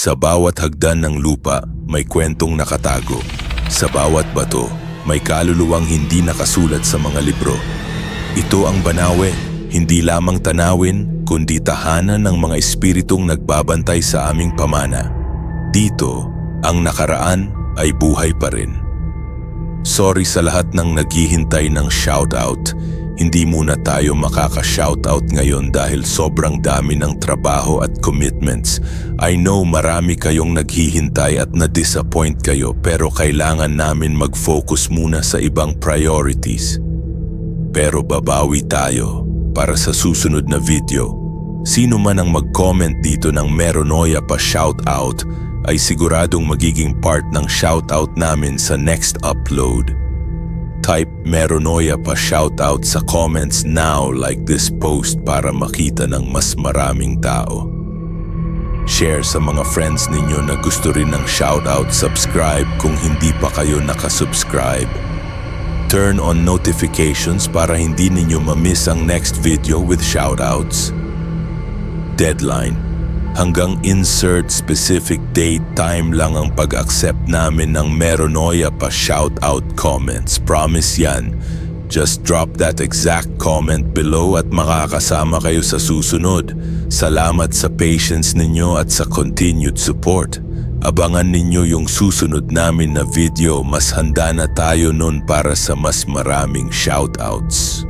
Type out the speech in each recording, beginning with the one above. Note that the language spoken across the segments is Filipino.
Sa bawat hagdan ng lupa, may kwentong nakatago. Sa bawat bato, may kaluluwang hindi nakasulat sa mga libro. Ito ang Banawe, hindi lamang tanawin, kundi tahanan ng mga espiritong nagbabantay sa aming pamana. Dito, ang nakaraan ay buhay pa rin. Sorry sa lahat ng naghihintay ng shoutout. Hindi muna tayo makaka-shoutout ngayon dahil sobrang dami ng trabaho at commitments. I know marami kayong naghihintay at na-disappoint kayo pero kailangan namin mag-focus muna sa ibang priorities. Pero babawi tayo para sa susunod na video. Sino man ang mag-comment dito ng Meronoia pa shoutout ay siguradong magiging part ng shoutout namin sa next upload. Type Meronoia pa shoutout sa comments now like this post para makita ng mas maraming tao. Share sa mga friends ninyo na gusto rin ng shoutout, subscribe kung hindi pa kayo nakasubscribe. Turn on notifications para hindi ninyo ma-miss ang next video with shoutouts. Deadline. Hanggang insert specific date time lang ang pag-accept namin ng Meronoia pa shoutout comments. Promise yan. Just drop that exact comment below at makakasama kayo sa susunod. Salamat sa patience ninyo at sa continued support. Abangan ninyo yung susunod namin na video. Mas handa na tayo nun para sa mas maraming shoutouts.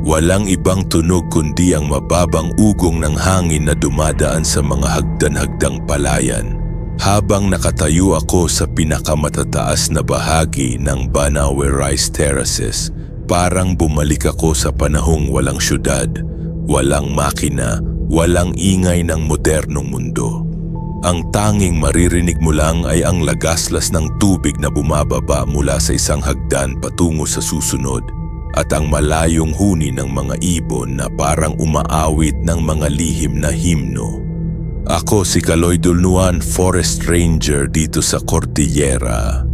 Walang ibang tunog kundi ang mababang ugong ng hangin na dumadaan sa mga hagdan-hagdang palayan. Habang nakatayo ako sa pinakamatataas na bahagi ng Banawe Rice Terraces, parang bumalik ako sa panahong walang syudad, walang makina, walang ingay ng modernong mundo. Ang tanging maririnig mo lang ay ang lagaslas ng tubig na bumababa mula sa isang hagdan patungo sa susunod. At ang malayong huni ng mga ibon na parang umaawit ng mga lihim na himno. Ako si Kaloy Dulnuan, forest ranger dito sa Cordillera.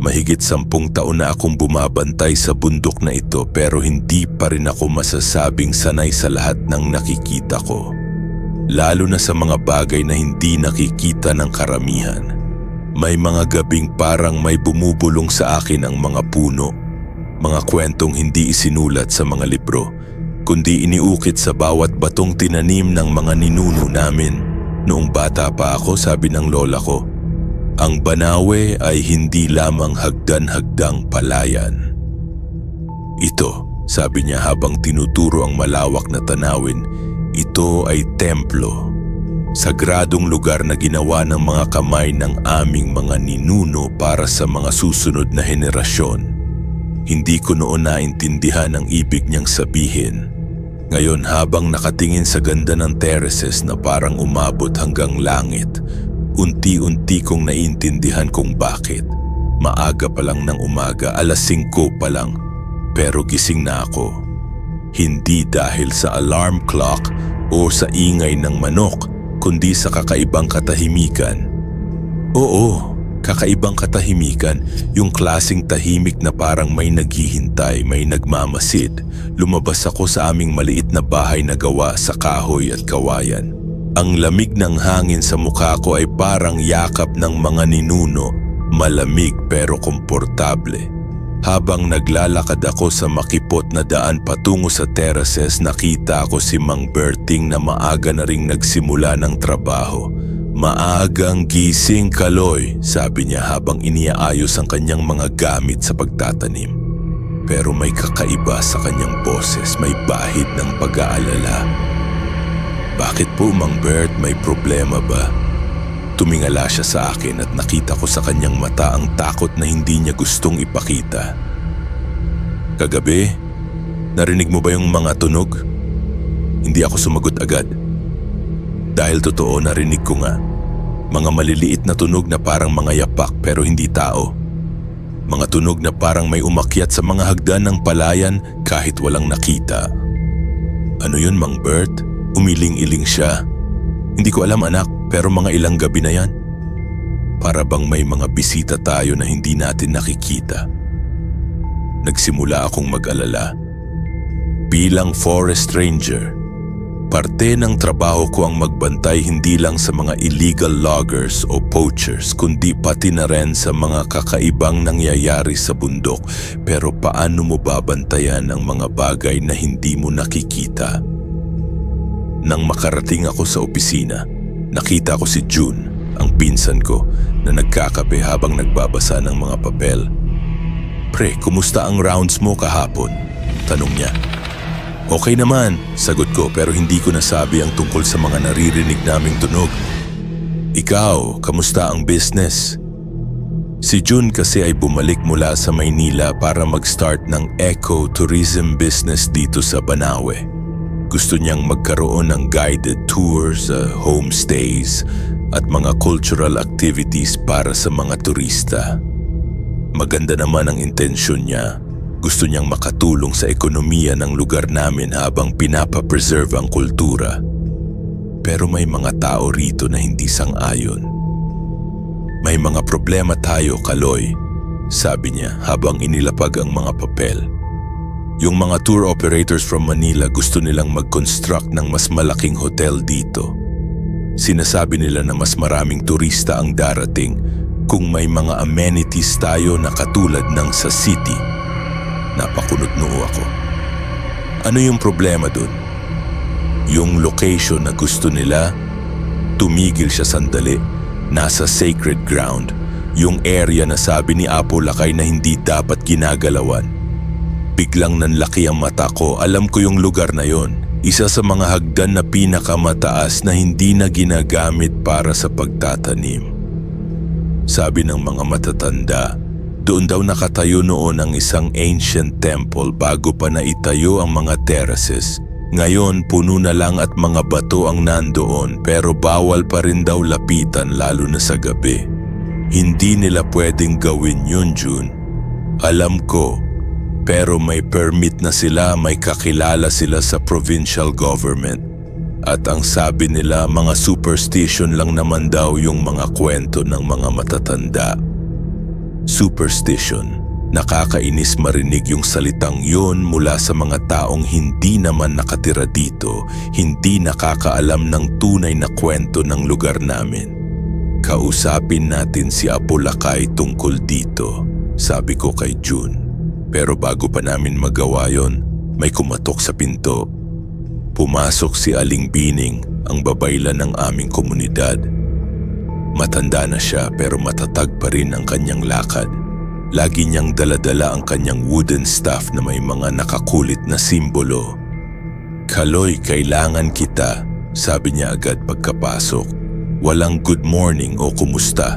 Mahigit 10 taon na akong bumabantay sa bundok na ito pero hindi pa rin ako masasabing sanay sa lahat ng nakikita ko. Lalo na sa mga bagay na hindi nakikita ng karamihan. May mga gabing parang may bumubulong sa akin ang mga puno. Mga kwentong hindi isinulat sa mga libro, kundi iniukit sa bawat batong tinanim ng mga ninuno namin. Noong bata pa ako, sabi ng lola ko, ang Banawe ay hindi lamang hagdan-hagdang palayan. Ito, sabi niya habang tinuturo ang malawak na tanawin, ito ay templo. Sagradong lugar na ginawa ng mga kamay ng aming mga ninuno para sa mga susunod na henerasyon. Hindi ko noon naintindihan ang ibig niyang sabihin. Ngayon habang nakatingin sa ganda ng terraces na parang umabot hanggang langit, unti-unti kong naintindihan kung bakit. Maaga pa lang ng umaga, 5:00 pa lang, pero gising na ako. Hindi dahil sa alarm clock o sa ingay ng manok, kundi sa kakaibang katahimikan. Oo, kakaibang katahimikan, yung klaseng tahimik na parang may naghihintay, may nagmamasid. Lumabas ako sa aming maliit na bahay na gawa sa kahoy at kawayan. Ang lamig ng hangin sa mukha ko ay parang yakap ng mga ninuno, malamig pero komportable. Habang naglalakad ako sa makipot na daan patungo sa terraces, nakita ko si Mang Berting na maaga na ring nagsimula ng trabaho. Maagang gising Kaloy, sabi niya habang iniaayos ang kanyang mga gamit sa pagtatanim. Pero may kakaiba sa kanyang boses, may bahid ng pag-aalala. Bakit po Mang Bert, may problema ba? Tumingala siya sa akin at nakita ko sa kanyang mata ang takot na hindi niya gustong ipakita. Kagabi, narinig mo ba yung mga tunog? Hindi ako sumagot agad. Dahil totoo, narinig ko nga. Mga maliliit na tunog na parang mga yapak pero hindi tao. Mga tunog na parang may umakyat sa mga hagdan ng palayan kahit walang nakita. Ano yun Mang Bert? Umiling-iling siya. Hindi ko alam anak, pero mga ilang gabi na yan. Para bang may mga bisita tayo na hindi natin nakikita. Nagsimula akong mag-alala. Bilang forest ranger, Parte ng trabaho ko ang magbantay hindi lang sa mga illegal loggers o poachers, kundi pati na rin sa mga kakaibang nangyayari sa bundok. Pero paano mo babantayan ang mga bagay na hindi mo nakikita? Nang makarating ako sa opisina, nakita ko si June, ang pinsan ko, na nagkakape habang nagbabasa ng mga papel. "Pre, kumusta ang rounds mo kahapon?" tanong niya. "Okay naman," sagot ko, pero hindi ko nasabi ang tungkol sa mga naririnig naming tunog. "Ikaw, kamusta ang business?" Si June kasi ay bumalik mula sa Maynila para mag-start ng eco-tourism business dito sa Banawe. Gusto niyang magkaroon ng guided tours, homestays, at mga cultural activities para sa mga turista. Maganda naman ang intensyon niya. Gusto niyang makatulong sa ekonomiya ng lugar namin habang pinapapreserve ang kultura. Pero may mga tao rito na hindi sang-ayon. "May mga problema tayo, Kaloy," sabi niya habang inilapag ang mga papel. Yung mga tour operators from Manila gusto nilang mag-construct ng mas malaking hotel dito. Sinasabi nila na mas maraming turista ang darating kung may mga amenities tayo na katulad ng sa city. Napakunot noo ako. "Ano yung problema dun?" "Yung location na gusto nila." Tumigil siya sandali. "Nasa sacred ground. Yung area na sabi ni Apo Lakay na hindi dapat ginagalawan." Biglang nanlaki ang mata ko. Alam ko yung lugar na yon. Isa sa mga hagdan na pinakamataas na hindi na ginagamit para sa pagtatanim. Sabi ng mga matatanda, doon daw nakatayo noon ang isang ancient temple bago pa naitayo ang mga terraces. Ngayon, puno na lang at mga bato ang nandoon, pero bawal pa rin daw lapitan lalo na sa gabi. Hindi nila pwedeng gawin yun, June. Alam ko, pero may permit na sila, may kakilala sila sa provincial government. At ang sabi nila, mga superstition lang naman daw yung mga kwento ng mga matatanda. Superstition. Nakakainis marinig yung salitang yun mula sa mga taong hindi naman nakatira dito, hindi nakakaalam ng tunay na kwento ng lugar namin. "Kausapin natin si Apo Lakay tungkol dito," sabi ko kay June. Pero bago pa namin magawa yon, may kumatok sa pinto. Pumasok si Aling Bining, ang babayla ng aming komunidad. Matanda na siya pero matatag pa rin ang kanyang lakad. Lagi niyang daladala ang kanyang wooden staff na may mga nakakulit na simbolo. "Kaloy, kailangan kita," sabi niya agad pagkapasok. Walang good morning o kumusta.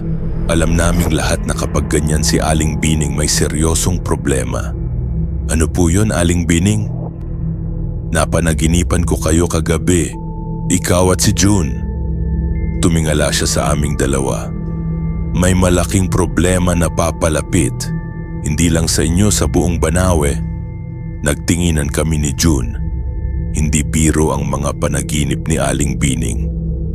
Alam naming lahat na kapag ganyan si Aling Bining may seryosong problema. "Ano po yun, Aling Bining?" "Napanaginipan ko kayo kagabi. Ikaw at si June." Tumingala siya sa aming dalawa. "May malaking problema na papalapit. Hindi lang sa inyo, sa buong Banawe." Nagtinginan kami ni June. Hindi biro ang mga panaginip ni Aling Bining.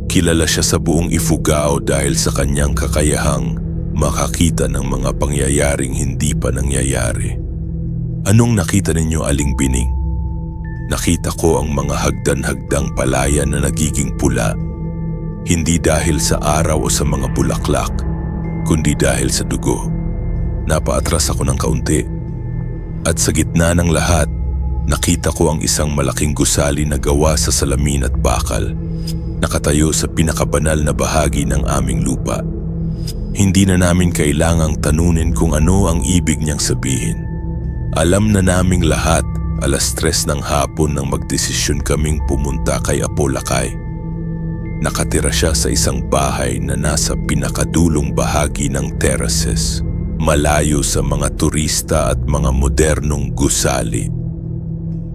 Kilala siya sa buong Ifugao dahil sa kanyang kakayahang makakita ng mga pangyayaring hindi pa nangyayari. "Anong nakita ninyo, Aling Bining?" "Nakita ko ang mga hagdan-hagdang palaya na nagiging pula. Hindi dahil sa araw o sa mga bulaklak, kundi dahil sa dugo." Napaatras ako ng kaunti. At sa gitna ng lahat, nakita ko ang isang malaking gusali na gawa sa salamin at bakal. Nakatayo sa pinakabanal na bahagi ng aming lupa. Hindi na namin kailangang tanunin kung ano ang ibig niyang sabihin. Alam na naming lahat, 3:00 ng hapon nang magdesisyon kaming pumunta kay Apo Lakay. Nakatira siya sa isang bahay na nasa pinakadulong bahagi ng terraces, malayo sa mga turista at mga modernong gusali.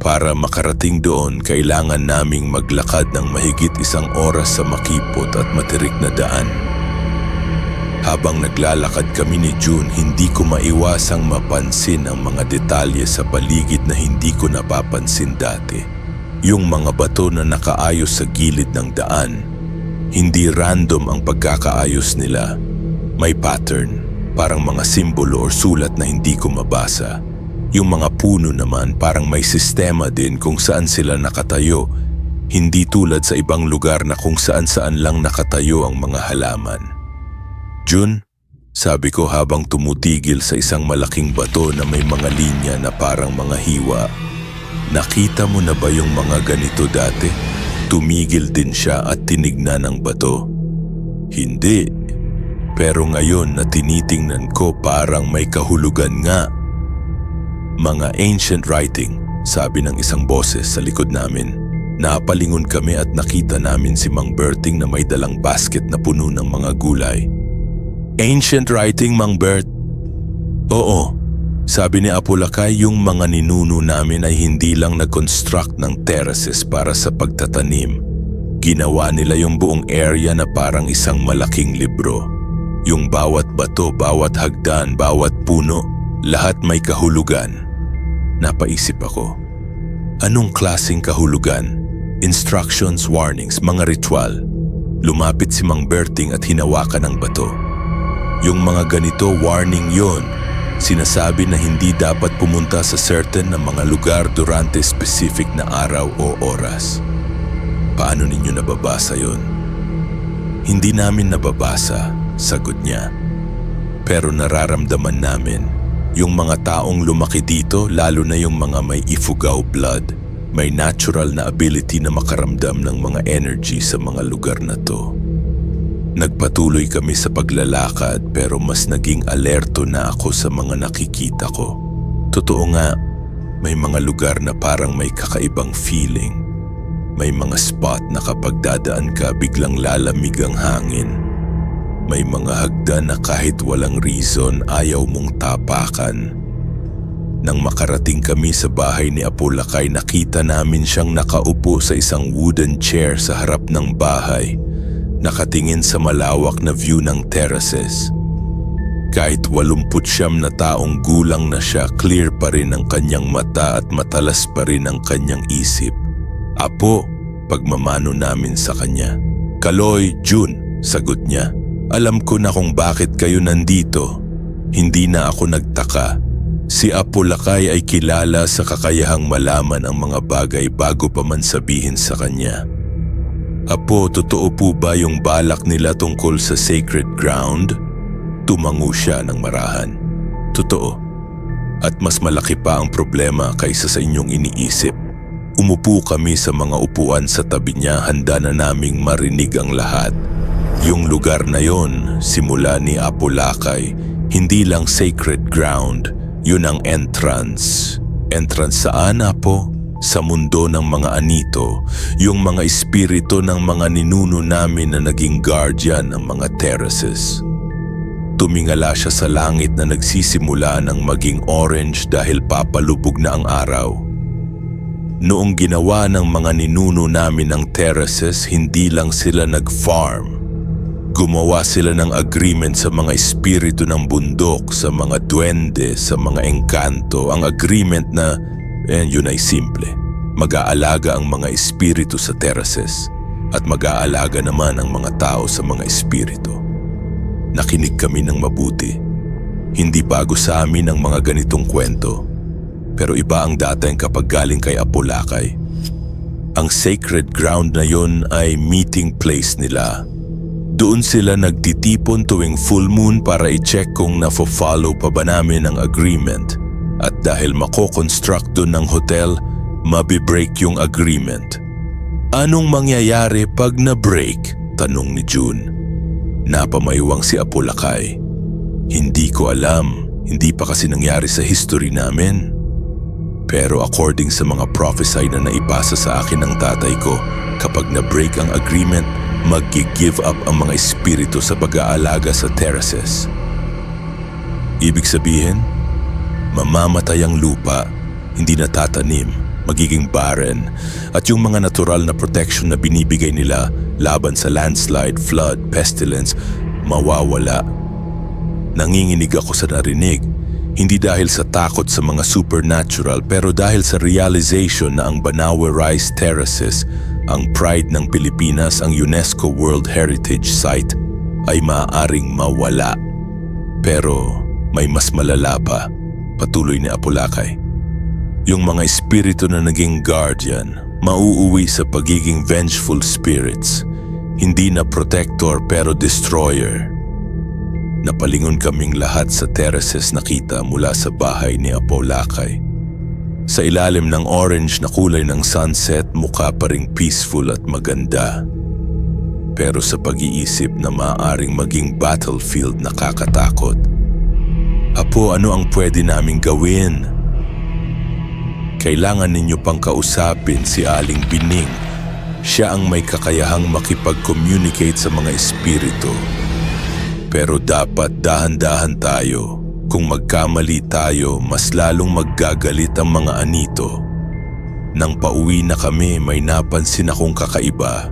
Para makarating doon, kailangan naming maglakad ng mahigit 1 oras sa makipot at matirik na daan. Habang naglalakad kami ni June, hindi ko maiwasang mapansin ang mga detalye sa paligid na hindi ko napapansin dati. Yung mga bato na nakaayos sa gilid ng daan, hindi random ang pagkakaayos nila. May pattern, parang mga simbolo o sulat na hindi ko mabasa. Yung mga puno naman parang may sistema din kung saan sila nakatayo. Hindi tulad sa ibang lugar na kung saan-saan lang nakatayo ang mga halaman. Jun, sabi ko habang tumutigil sa isang malaking bato na may mga linya na parang mga hiwa. Nakita mo na ba yung mga ganito dati? Tumigil din siya at tinignan ang bato. Hindi. Pero ngayon na tinitingnan ko parang may kahulugan nga. Mga ancient writing, sabi ng isang boses sa likod namin. Napalingon kami at nakita namin si Mang Berting na may dalang basket na puno ng mga gulay. Ancient writing, Mang Bert? Oo. Sabi ni Apulakay, yung mga ninuno namin ay hindi lang nag-construct ng terraces para sa pagtatanim. Ginawa nila yung buong area na parang isang malaking libro. Yung bawat bato, bawat hagdan, bawat puno, lahat may kahulugan. Napaisip ako. Anong klaseng kahulugan? Instructions, warnings, mga ritual. Lumapit si Mang Berting at hinawakan ang bato. Yung mga ganito, warning yon. Sinasabi na hindi dapat pumunta sa certain na mga lugar durante specific na araw o oras. Paano ninyo nababasa yon? Hindi namin nababasa, sagot niya. Pero nararamdaman namin, yung mga taong lumaki dito, lalo na yung mga may Ifugao blood, may natural na ability na makaramdam ng mga energy sa mga lugar na to. Nagpatuloy kami sa paglalakad pero mas naging alerto na ako sa mga nakikita ko. Totoo nga, may mga lugar na parang may kakaibang feeling. May mga spot na kapag dadaan ka biglang lalamig ang hangin. May mga hagdan na kahit walang reason ayaw mong tapakan. Nang makarating kami sa bahay ni Apulakay, nakita namin siyang nakaupo sa isang wooden chair sa harap ng bahay. Nakatingin sa malawak na view ng terraces. Kahit 89 na taong gulang na siya, clear pa rin ang kanyang mata at matalas pa rin ang kanyang isip. Apo, pagmamano namin sa kanya. Kaloy, Jun, sagot niya. Alam ko na kung bakit kayo nandito. Hindi na ako nagtaka. Si Apulakay ay kilala sa kakayahang malaman ang mga bagay bago pa man sabihin sa kanya. Apo, totoo po ba yung balak nila tungkol sa sacred ground? Tumango siya ng marahan. Totoo. At mas malaki pa ang problema kaysa sa inyong iniisip. Umupo kami sa mga upuan sa tabi niya, handa na naming marinig ang lahat. Yung lugar na yon, simula ni Apulakay, hindi lang sacred ground, yun ang entrance. Entrance saan, Apo? Sa mundo ng mga anito, yung mga espiritu ng mga ninuno namin na naging guardian ng mga terraces. Tumingala siya sa langit na nagsisimula ng maging orange dahil papalubog na ang araw. Noong ginawa ng mga ninuno namin ng terraces, hindi lang sila nag-farm. Gumawa sila ng agreement sa mga espiritu ng bundok, sa mga duwende, sa mga engkanto. Ang agreement na yun ay simple. Mag-aalaga ang mga espiritu sa terraces at mag-aalaga naman ang mga tao sa mga espiritu. Nakinig kami ng mabuti. Hindi bago sa amin ang mga ganitong kwento. Pero iba ang dating kapag galing kay Apulakay. Ang sacred ground na yon ay meeting place nila. Doon sila nagtitipon tuwing full moon para i-check kung nafo-follow pa ba namin ang agreement. At dahil mako-construct doon ng hotel, mabibreak yung agreement. Anong mangyayari pag na-break? Tanong ni June. Napamaywang si Apulakay. Hindi ko alam. Hindi pa kasi nangyari sa history namin. Pero according sa mga prophesy na naipasa sa akin ng tatay ko, kapag na-break ang agreement, mag-give up ang mga espiritu sa pag-aalaga sa terraces. Ibig sabihin, mamamatay ang lupa, hindi natatanim, magiging barren, at yung mga natural na protection na binibigay nila laban sa landslide, flood, pestilence, mawawala. Nanginginig ako sa narinig, hindi dahil sa takot sa mga supernatural, pero dahil sa realization na ang Banawe Rice Terraces, ang pride ng Pilipinas, ang UNESCO World Heritage Site, ay maaaring mawala. Pero may mas malala pa, patuloy ni Apulakay. Yung mga espiritu na naging guardian, Mauuwi sa pagiging vengeful spirits, hindi na protector pero destroyer. Napalingon kaming lahat sa terraces na kita mula sa bahay ni Apolakay. Sa ilalim ng orange na kulay ng sunset, mukha pa ring peaceful at maganda. Pero sa pag-iisip na maaaring maging battlefield nakakatakot. Apo, ano ang pwede naming gawin? Kailangan ninyo pang kausapin si Aling Bining. Siya ang may kakayahang makipag-communicate sa mga espiritu. Pero dapat dahan-dahan tayo. Kung magkamali tayo, mas lalong maggagalit ang mga anito. Nang pauwi na kami, may napansin akong kakaiba.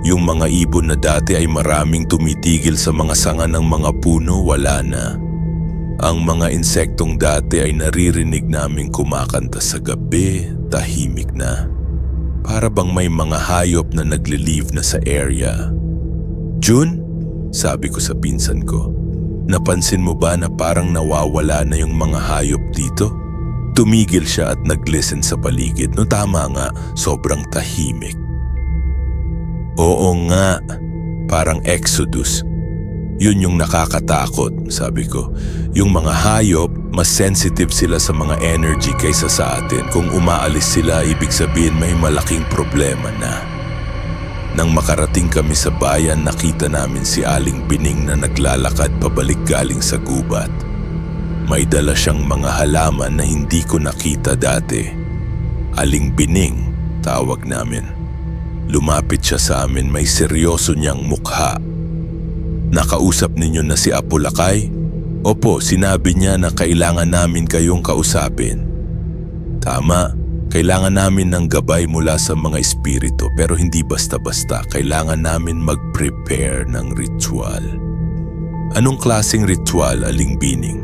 Yung mga ibon na dati ay maraming tumitigil sa mga sanga ng mga puno, wala na. Ang mga insektong dati ay naririnig naming kumakanta sa gabi, tahimik na. Para bang may mga hayop na nagle-leave na sa area. June, sabi ko sa pinsan ko, napansin mo ba na parang nawawala na yung mga hayop dito? Tumigil siya at nag-listen sa paligid. No, tama nga, sobrang tahimik. Oo nga, parang Exodus. Yun yung nakakatakot, sabi ko. Yung mga hayop, mas sensitive sila sa mga energy kaysa sa atin. Kung umaalis sila, ibig sabihin may malaking problema na. Nang makarating kami sa bayan, nakita namin si Aling Bining na naglalakad pabalik galing sa gubat. May dala siyang mga halaman na hindi ko nakita dati. Aling Bining, tawag namin. Lumapit siya sa amin, may seryoso niyang mukha. Nakausap ninyo na si Apolakay? Opo, sinabi niya na kailangan namin kayong kausapin. Tama, kailangan namin ng gabay mula sa mga espiritu pero hindi basta-basta. Kailangan namin mag-prepare ng ritual. Anong klaseng ritual, Aling Bining?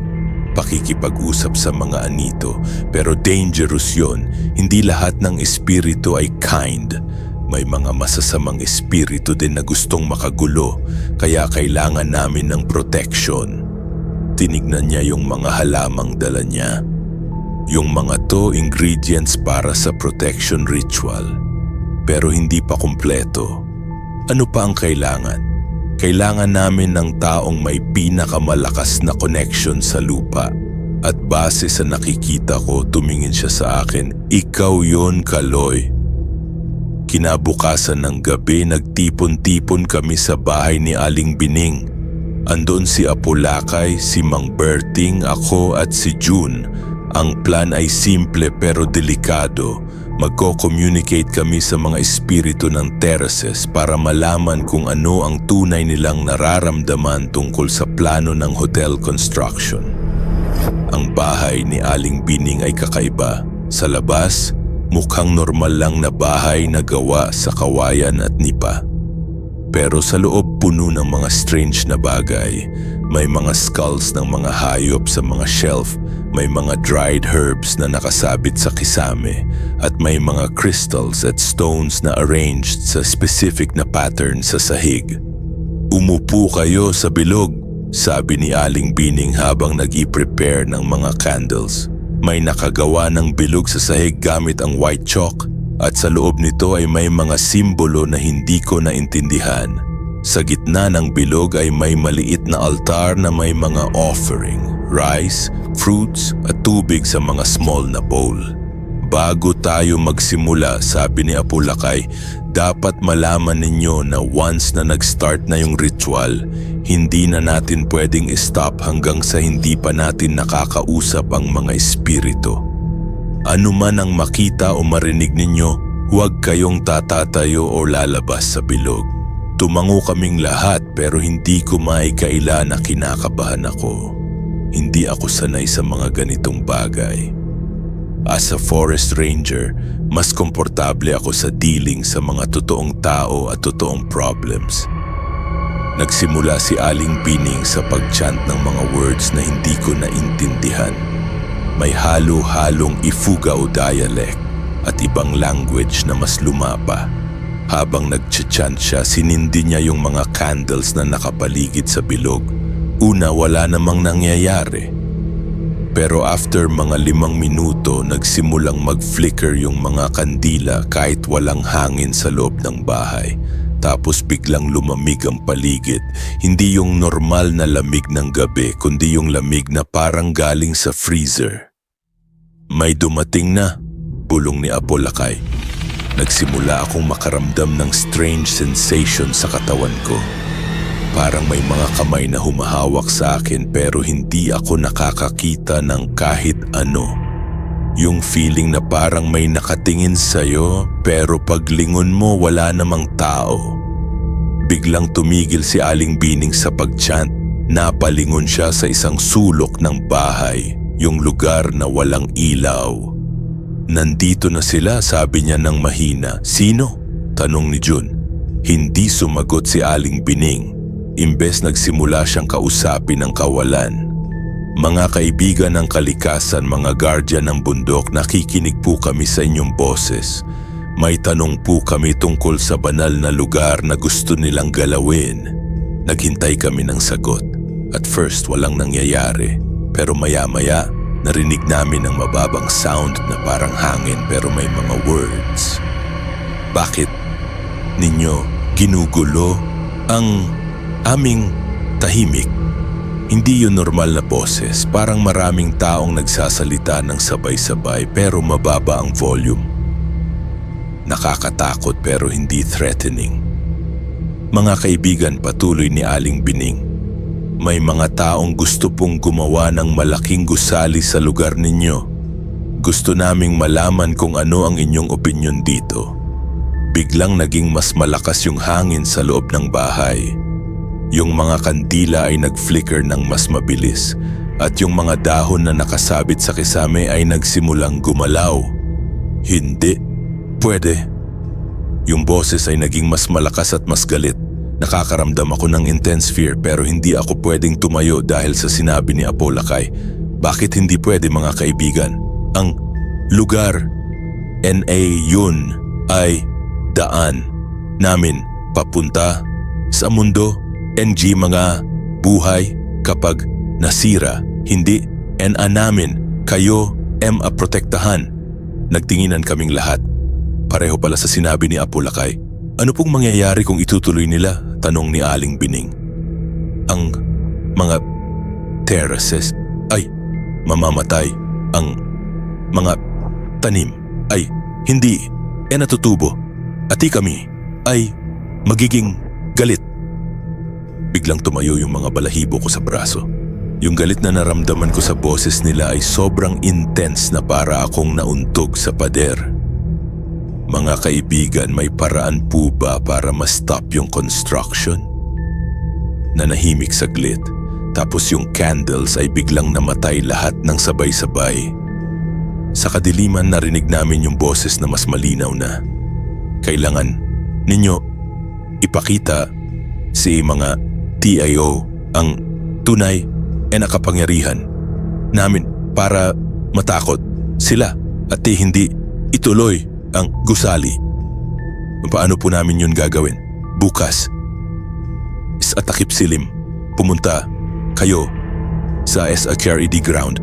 Pakikipag-usap sa mga anito pero dangerous yon. Hindi lahat ng espiritu ay kind. May mga masasamang espiritu din na gustong makagulo, kaya kailangan namin ng protection. Tinignan niya yung mga halamang dala niya. Yung mga to ingredients para sa protection ritual. Pero hindi pa kumpleto. Ano pa ang kailangan? Kailangan namin ng taong may pinakamalakas na connection sa lupa. At base sa nakikita ko, tumingin siya sa akin, ikaw yon, Kaloy. Kinabukasan ng gabi, nagtipon-tipon kami sa bahay ni Aling Bining. Andun si Apolakay, si Mang Berting, ako at si June. Ang plan ay simple pero delikado. Magko-communicate kami sa mga espiritu ng terraces para malaman kung ano ang tunay nilang nararamdaman tungkol sa plano ng hotel construction. Ang bahay ni Aling Bining ay kakaiba. Sa labas, mukhang normal lang na bahay na gawa sa kawayan at nipa. Pero sa loob puno ng mga strange na bagay. May mga skulls ng mga hayop sa mga shelf, may mga dried herbs na nakasabit sa kisame, at may mga crystals at stones na arranged sa specific na pattern sa sahig. Umupo kayo sa bilog, sabi ni Aling Bining habang nag-i-prepare ng mga candles. May nakagawa ng bilog sa sahig gamit ang white chalk at sa loob nito ay may mga simbolo na hindi ko naintindihan. Sa gitna ng bilog ay may maliit na altar na may mga offering, rice, fruits at tubig sa mga small na bowl. Bago tayo magsimula, sabi ni Apolakay, dapat malaman ninyo na once na nag-start na yung ritual, hindi na natin pwedeng i-stop hanggang sa hindi pa natin nakakausap ang mga espiritu. Ano man ang makita o marinig ninyo, huwag kayong tatatayo o lalabas sa bilog. Tumango kaming lahat pero hindi ko maikaila na kinakabahan ako. Hindi ako sanay sa mga ganitong bagay. As a forest ranger, mas komportable ako sa dealing sa mga totoong tao at totoong problems. Nagsimula si Aling Bining sa pag-chant ng mga words na hindi ko naintindihan. May halo-halong Ifugao dialect at ibang language na mas lumapa. Habang nag-chant siya, sinindi niya yung mga candles na nakapaligid sa bilog. Una, wala namang nangyayari. Pero after mga 5 minuto, nagsimulang mag-flicker yung mga kandila kahit walang hangin sa loob ng bahay. Tapos biglang lumamig ang paligid. Hindi yung normal na lamig ng gabi, kundi yung lamig na parang galing sa freezer. May dumating na, bulong ni Apo Lakay. Nagsimula akong makaramdam ng strange sensation sa katawan ko. Parang may mga kamay na humahawak sa akin pero hindi ako nakakakita ng kahit ano. Yung feeling na parang may nakatingin sa'yo pero paglingon mo wala namang tao. Biglang tumigil si Aling Bining sa pag-chant. Napalingon siya sa isang sulok ng bahay, yung lugar na walang ilaw. Nandito na sila, sabi niya ng mahina. Sino? Tanong ni Jun. Hindi sumagot si Aling Bining. Imbes nagsimula siyang kausapin ng kawalan. Mga kaibigan ng kalikasan, mga guardian ng bundok, nakikinig po kami sa inyong boses. May tanong po kami tungkol sa banal na lugar na gusto nilang galawin. Naghintay kami ng sagot. At first walang nangyayari. Pero maya-maya, narinig namin ang mababang sound na parang hangin pero may mga words. Bakit ninyo ginugulo ang aming tahimik? Hindi yun normal na boses, parang maraming taong nagsasalita ng sabay-sabay pero mababa ang volume. Nakakatakot pero hindi threatening. Mga kaibigan, patuloy ni Aling Bining, may mga taong gusto pong gumawa ng malaking gusali sa lugar ninyo. Gusto naming malaman kung ano ang inyong opinyon dito. Biglang naging mas malakas yung hangin sa loob ng bahay. Yung mga kandila ay nag-flicker ng mas mabilis at yung mga dahon na nakasabit sa kisame ay nagsimulang gumalaw. Hindi pwede. Yung boses ay naging mas malakas at mas galit. Nakakaramdam ako ng intense fear pero hindi ako pwedeng tumayo dahil sa sinabi ni Apo Lakay. Bakit hindi pwede, mga kaibigan? Ang lugar, NA, yun ay daan namin papunta sa mundo. NG, mga buhay kapag nasira, hindi NA namin, kayo MA protektahan. Nagtinginan kaming lahat. Pareho pala sa sinabi ni Apo Lakay. Ano pong mangyayari kung itutuloy nila? Tanong ni Aling Bining. Ang mga terraces ay mamamatay. Ang mga tanim ay hindi natutubo. At kami ay magiging galit. Biglang tumayo yung mga balahibo ko sa braso. Yung galit na naramdaman ko sa boses nila ay sobrang intense na para akong nauntog sa pader. Mga kaibigan, may paraan po ba para ma-stop yung construction? Nanahimik saglit, tapos yung candles ay biglang namatay lahat ng sabay-sabay. Sa kadiliman narinig namin yung boses na mas malinaw na. Kailangan ninyo ipakita si mga TIO ang tunay nakapangyarihan namin para matakot sila at hindi ituloy ang gusali. Paano po namin yun gagawin? Bukas, sa Takip Silim, pumunta kayo sa SHRED ground.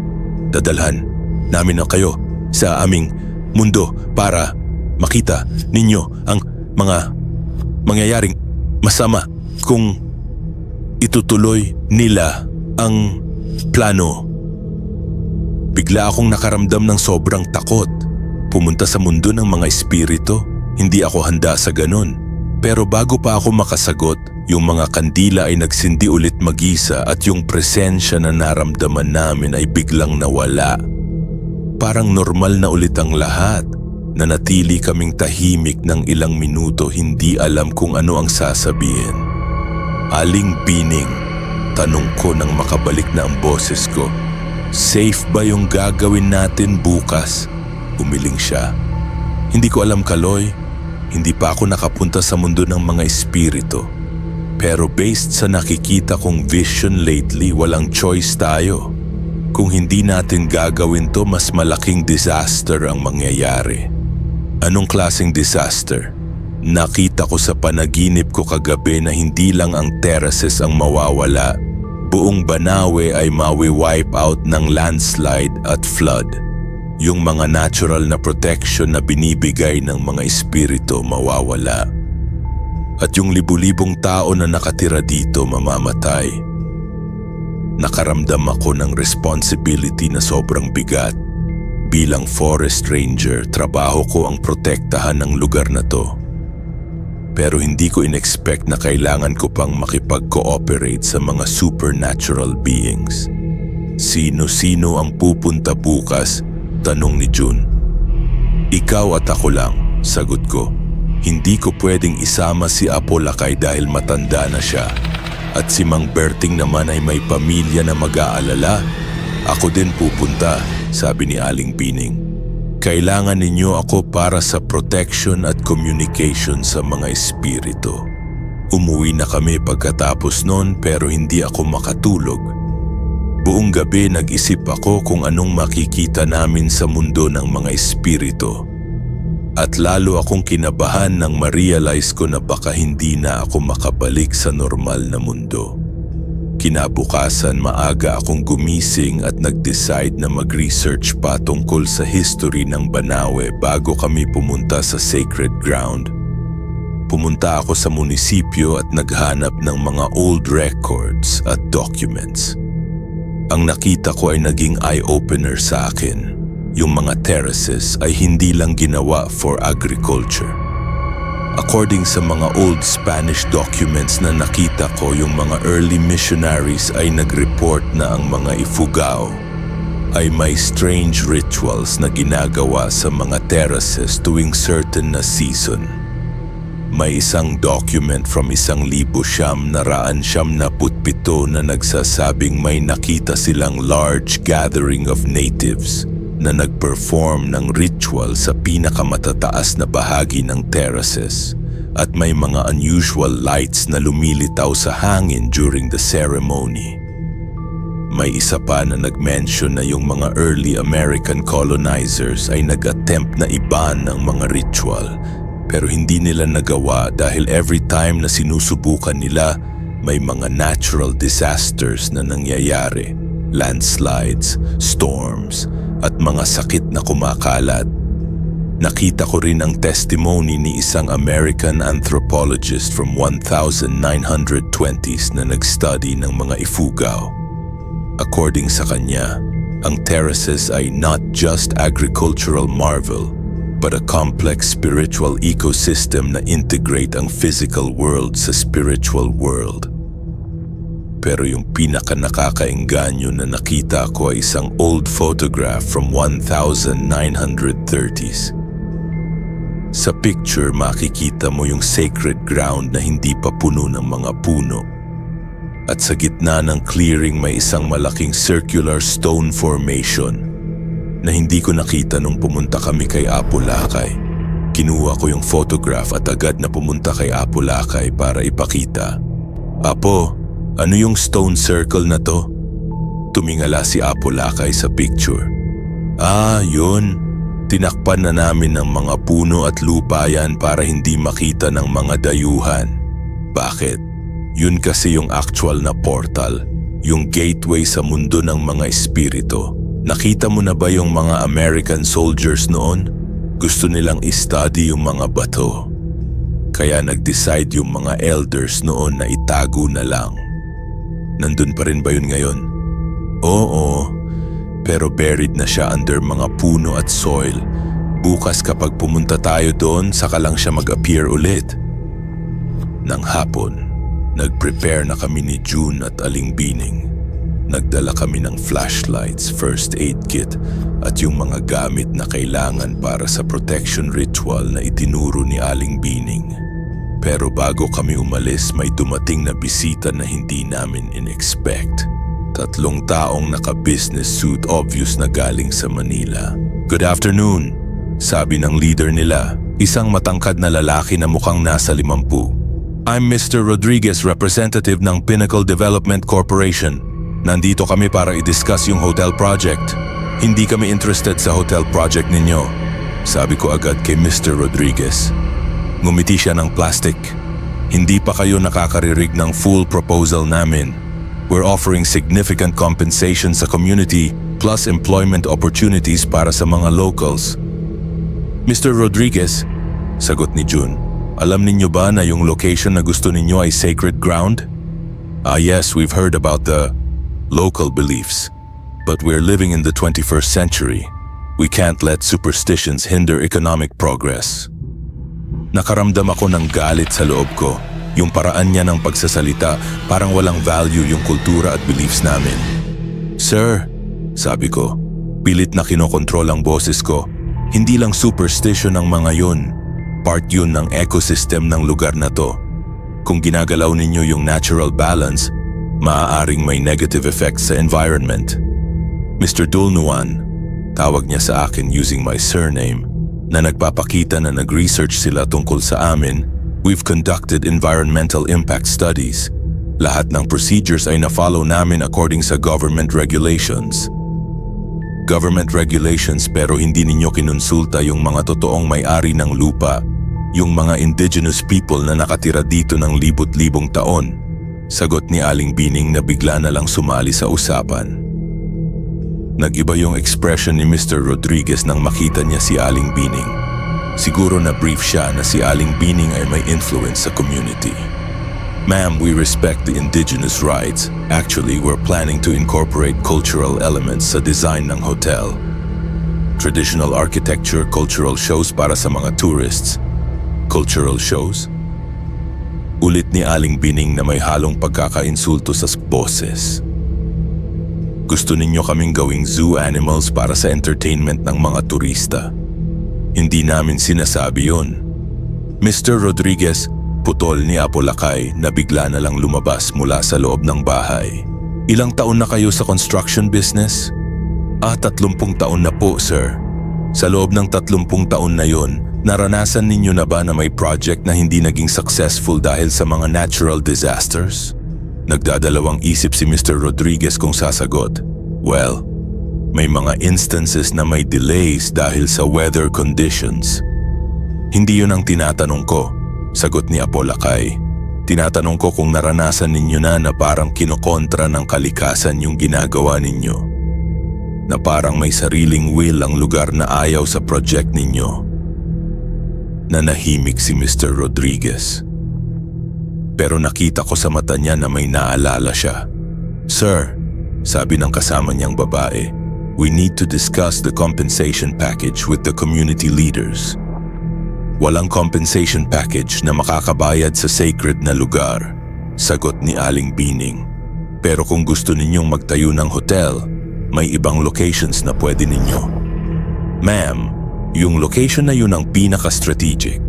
Dadalhan namin na kayo sa aming mundo para makita ninyo ang mga mangyayaring masama kung itutuloy nila ang plano. Bigla akong nakaramdam ng sobrang takot. Pumunta sa mundo ng mga espiritu. Hindi ako handa sa ganun. Pero bago pa ako makasagot, yung mga kandila ay nagsindi ulit mag-isa at yung presensya na naramdaman namin ay biglang nawala. Parang normal na ulit ang lahat. Nanatili kaming tahimik ng ilang minuto, hindi alam kung ano ang sasabihin. Aling Bining, tanong ko nang makabalik na ang boses ko. Safe ba yung gagawin natin bukas? Umiling siya. Hindi ko alam, Kaloy. Hindi pa ako nakapunta sa mundo ng mga espiritu. Pero based sa nakikita kong vision lately, walang choice tayo. Kung hindi natin gagawin to, mas malaking disaster ang mangyayari. Anong klaseng disaster? Nakita ko sa panaginip ko kagabi na hindi lang ang terraces ang mawawala. buong Banawe ay mawi-wipe out ng landslide at flood. Yung mga natural na protection na binibigay ng mga espiritu mawawala. At yung libu-libong tao na nakatira dito mamamatay. Nakaramdam ako ng responsibility na sobrang bigat. Bilang forest ranger, trabaho ko ang protektahan ng lugar na to. Pero hindi ko in-expect na kailangan ko pang makipag-cooperate sa mga supernatural beings. Sino-sino ang pupunta bukas? Tanong ni June. Ikaw at ako lang, sagot ko. Hindi ko pwedeng isama si Apolakay dahil matanda na siya. At si Mang Berting naman ay may pamilya na mag-aalala. Ako din pupunta, sabi ni Aling Bining. Kailangan ninyo ako para sa protection at communication sa mga espiritu. Umuwi na kami pagkatapos noon pero hindi ako makatulog. Buong gabi nag-isip ako kung anong makikita namin sa mundo ng mga espiritu. At lalo akong kinabahan nang ma-realize ko na baka hindi na ako makabalik sa normal na mundo. Kinabukasan maaga akong gumising at nag-decide na mag-research pa tungkol sa history ng Banawe bago kami pumunta sa sacred ground. Pumunta ako sa munisipyo at naghanap ng mga old records at documents. Ang nakita ko ay naging eye-opener sa akin. Yung mga terraces ay hindi lang ginawa for agriculture. According sa mga old Spanish documents na nakita ko, yung mga early missionaries ay nag-report na ang mga Ifugao ay may strange rituals na ginagawa sa mga terraces tuwing certain na season. May isang document from 1917 na nagsasabing may nakita silang large gathering of natives na nag-perform ng ritual sa pinakamatataas na bahagi ng terraces at may mga unusual lights na lumilitaw sa hangin during the ceremony. May isa pa na nag-mention na yung mga early American colonizers ay nag-attempt na iban ng mga ritual pero hindi nila nagawa dahil every time na sinusubukan nila may mga natural disasters na nangyayari, landslides, storms, at mga sakit na kumakalat. Nakita ko rin ang testimony ni isang American anthropologist from 1920s na nag-study ng mga Ifugao. According sa kanya, ang terraces ay not just agricultural marvel, but a complex spiritual ecosystem na integrate ang physical world sa spiritual world. Pero yung pinaka-nakakaengganyo na nakita ko ay isang old photograph from 1930s. Sa picture, makikita mo yung sacred ground na hindi pa puno ng mga puno. At sa gitna ng clearing may isang malaking circular stone formation na hindi ko nakita nung pumunta kami kay Apolakay. Kinuha ko yung photograph at agad na pumunta kay Apolakay para ipakita. Apo, ano yung stone circle na to? Tumingala si Apolakay sa picture. Yun. Tinakpan na namin ng mga puno at lupa yan para hindi makita ng mga dayuhan. Bakit? Yun kasi yung actual na portal, yung gateway sa mundo ng mga espiritu. Nakita mo na ba yung mga American soldiers noon? Gusto nilang i-study yung mga bato. Kaya nag-decide yung mga elders noon na itago na lang. Nandun pa rin ba yun ngayon? Oo, pero buried na siya under mga puno at soil. Bukas kapag pumunta tayo doon, saka lang siya mag-appear ulit. Nang hapon, nag-prepare na kami ni June at Aling Bining. Nagdala kami ng flashlights, first aid kit at yung mga gamit na kailangan para sa protection ritual na itinuro ni Aling Bining. Pero bago kami umalis, may dumating na bisita na hindi namin in-expect. 3 taong naka-business suit, obvious na galing sa Manila. Good afternoon, sabi ng leader nila, isang matangkad na lalaki na mukhang nasa 50. I'm Mr. Rodriguez, representative ng Pinnacle Development Corporation. Nandito kami para i-discuss yung hotel project. Hindi kami interested sa hotel project ninyo, sabi ko agad kay Mr. Rodriguez. Ngumiti siya ng plastic. Hindi pa kayo nakakarinig ng full proposal namin. We're offering significant compensation sa community plus employment opportunities para sa mga locals. Mr. Rodriguez, sagot ni June, alam ninyo ba na yung location na gusto ninyo ay sacred ground? Yes, we've heard about the local beliefs. But we're living in the 21st century. We can't let superstitions hinder economic progress. Nakaramdam ako ng galit sa loob ko. Yung paraan niya ng pagsasalita, parang walang value yung kultura at beliefs namin. Sir, sabi ko, pilit na kinokontrol ang boses ko. Hindi lang superstition ang mga yun. Part yun ng ecosystem ng lugar na to. Kung ginagalaw ninyo yung natural balance, maaaring may negative effects sa environment. Mr. Dulnuan, tawag niya sa akin using my surname, na nagpapakita na nag-research sila tungkol sa amin. We've conducted environmental impact studies. Lahat ng procedures ay na-follow namin according sa government regulations. Government regulations pero hindi ninyo kinonsulta yung mga totoong may-ari ng lupa, yung mga indigenous people na nakatira dito ng libot-libong taon. Sagot ni Aling Bining na bigla na lang sumali sa usapan. Nag-iba yung expression ni Mr. Rodriguez nang makita niya si Aling Bining. Siguro na brief siya na si Aling Bining ay may influence sa community. Ma'am, we respect the indigenous rights. Actually, we're planning to incorporate cultural elements sa design ng hotel. Traditional architecture, cultural shows para sa mga tourists. Cultural shows? Ulit ni Aling Bining na may halong pagkakainsulto sa boses. Gusto ninyo kaming gawing zoo animals para sa entertainment ng mga turista. Hindi namin sinasabi yun. Mr. Rodriguez, putol ni Apo Lakay na bigla na lang lumabas mula sa loob ng bahay. Ilang taon na kayo sa construction business? 30 taon na po, sir. Sa loob ng 30 taon na yon, naranasan ninyo na ba na may project na hindi naging successful dahil sa mga natural disasters? Nagdadalawang isip si Mr. Rodriguez kung sasagot. Well, may mga instances na may delays dahil sa weather conditions. Hindi yun ang tinatanong ko, sagot ni Apo Lakay. Tinatanong ko kung naranasan ninyo na parang kinokontra ng kalikasan yung ginagawa ninyo. Na parang may sariling will ang lugar na ayaw sa project ninyo. Nanahimik si Mr. Rodriguez. Pero nakita ko sa mata niya na may naalala siya. Sir, sabi ng kasama niyang babae, we need to discuss the compensation package with the community leaders. Walang compensation package na makakabayad sa sacred na lugar, sagot ni Aling Bining. Pero kung gusto ninyong magtayo ng hotel, may ibang locations na pwede ninyo. Ma'am, yung location na yun ang pinaka-strategic.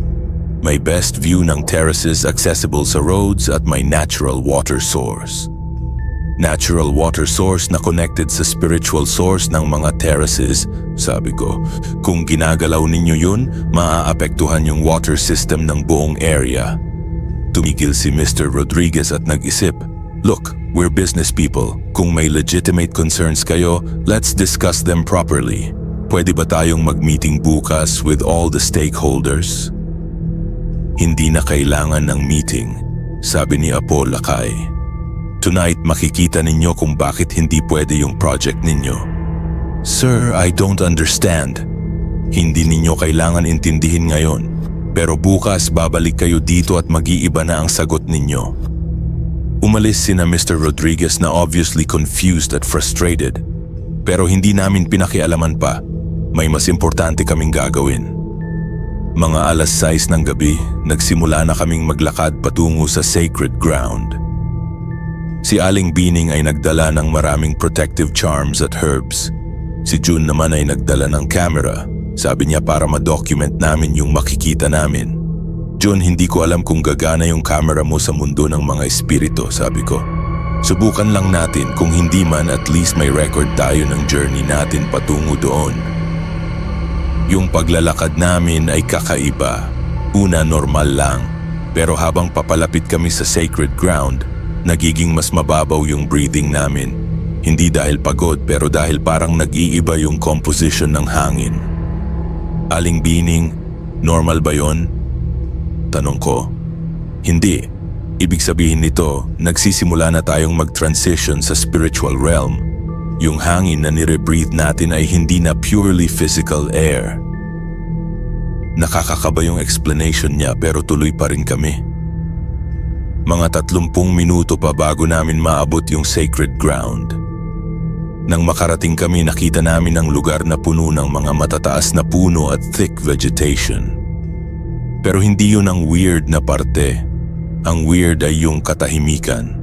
May best view ng terraces accessible sa roads at may natural water source. Natural water source na connected sa spiritual source ng mga terraces, sabi ko. Kung ginagalaw ninyo yun, maaapektuhan yung water system ng buong area. Tumigil si Mr. Rodriguez at nag-isip, look, we're business people. Kung may legitimate concerns kayo, let's discuss them properly. Pwede ba tayong mag-meeting bukas with all the stakeholders? Hindi na kailangan ng meeting, sabi ni Apo Lakay. Tonight makikita ninyo kung bakit hindi pwede yung project ninyo. Sir, I don't understand. Hindi ninyo kailangan intindihin ngayon, pero bukas babalik kayo dito at mag-iiba na ang sagot ninyo. Umalis sina Mr. Rodriguez na obviously confused at frustrated, pero hindi namin pinakialaman pa. May mas importante kaming gagawin. Mga 6:00 ng gabi, nagsimula na kaming maglakad patungo sa sacred ground. Si Aling Bining ay nagdala ng maraming protective charms at herbs. Si June naman ay nagdala ng camera. Sabi niya para ma-document namin yung makikita namin. June, hindi ko alam kung gagana yung camera mo sa mundo ng mga espiritu, sabi ko. Subukan lang natin, kung hindi man at least may record tayo ng journey natin patungo doon. Yung paglalakad namin ay kakaiba. Una normal lang, pero habang papalapit kami sa sacred ground, nagiging mas mababaw yung breathing namin. Hindi dahil pagod pero dahil parang nag-iiba yung composition ng hangin. Aling Bining, normal ba yon? Tanong ko. Hindi. Ibig sabihin nito, nagsisimula na tayong mag-transition sa spiritual realm. Yung hangin na nire-breathe natin ay hindi na purely physical air. Nakakakaba yung explanation niya pero tuloy pa rin kami. Mga 30 minuto pa bago namin maabot yung sacred ground. Nang makarating kami, nakita namin ang lugar na puno ng mga matataas na puno at thick vegetation. Pero hindi yun ang weird na parte. Ang weird ay yung katahimikan.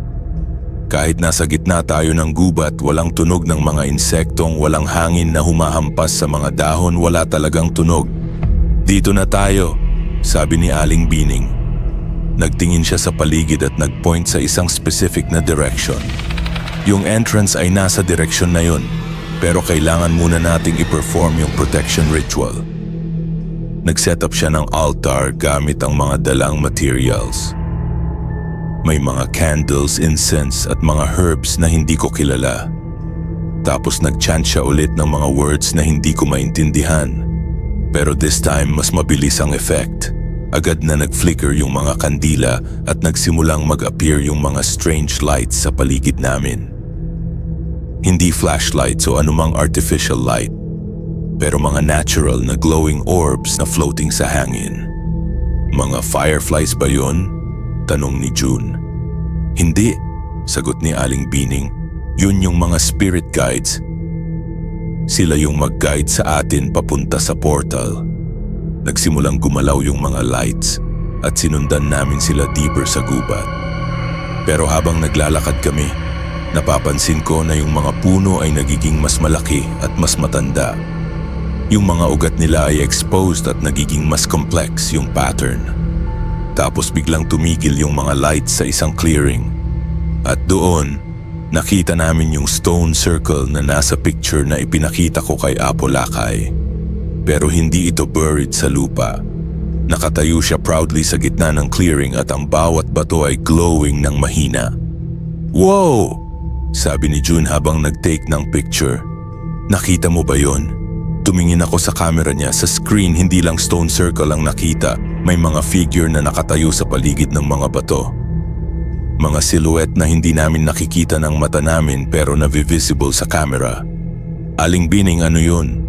Kahit nasa gitna tayo ng gubat, walang tunog ng mga insektong, walang hangin na humahampas sa mga dahon, wala talagang tunog. Dito na tayo, sabi ni Aling Bining. Nagtingin siya sa paligid at nagpoint sa isang specific na direction. Yung entrance ay nasa direksyon na yun, pero kailangan muna nating i-perform yung protection ritual. Nag-set up siya ng altar gamit ang mga dalang materials. May mga candles, incense at mga herbs na hindi ko kilala. Tapos nag-chant siya ulit ng mga words na hindi ko maintindihan. Pero this time mas mabilis ang effect. Agad na nag-flicker yung mga kandila at nagsimulang mag-appear yung mga strange lights sa paligid namin. Hindi flashlights o anumang artificial light, pero mga natural na glowing orbs na floating sa hangin. Mga fireflies ba yun? Tanong ni June. Hindi, sagot ni Aling Bining. Yun yung mga spirit guides. Sila yung mag-guide sa atin papunta sa portal. Nagsimulang gumalaw yung mga lights at sinundan namin sila deeper sa gubat. Pero habang naglalakad kami, napapansin ko na yung mga puno ay nagiging mas malaki at mas matanda. Yung mga ugat nila ay exposed at nagiging mas complex yung pattern. Tapos biglang tumigil yung mga lights sa isang clearing. At doon, nakita namin yung stone circle na nasa picture na ipinakita ko kay Apo Lakay. Pero hindi ito buried sa lupa. Nakatayo siya proudly sa gitna ng clearing at ang bawat bato ay glowing ng mahina. Wow! Sabi ni June habang nag-take ng picture. Nakita mo ba yon? Tumingin ako sa camera niya. Sa screen, hindi lang stone circle ang nakita. May mga figure na nakatayo sa paligid ng mga bato. Mga silhouette na hindi namin nakikita ng mata namin pero na-visible sa camera. Aling Bining, ano yun?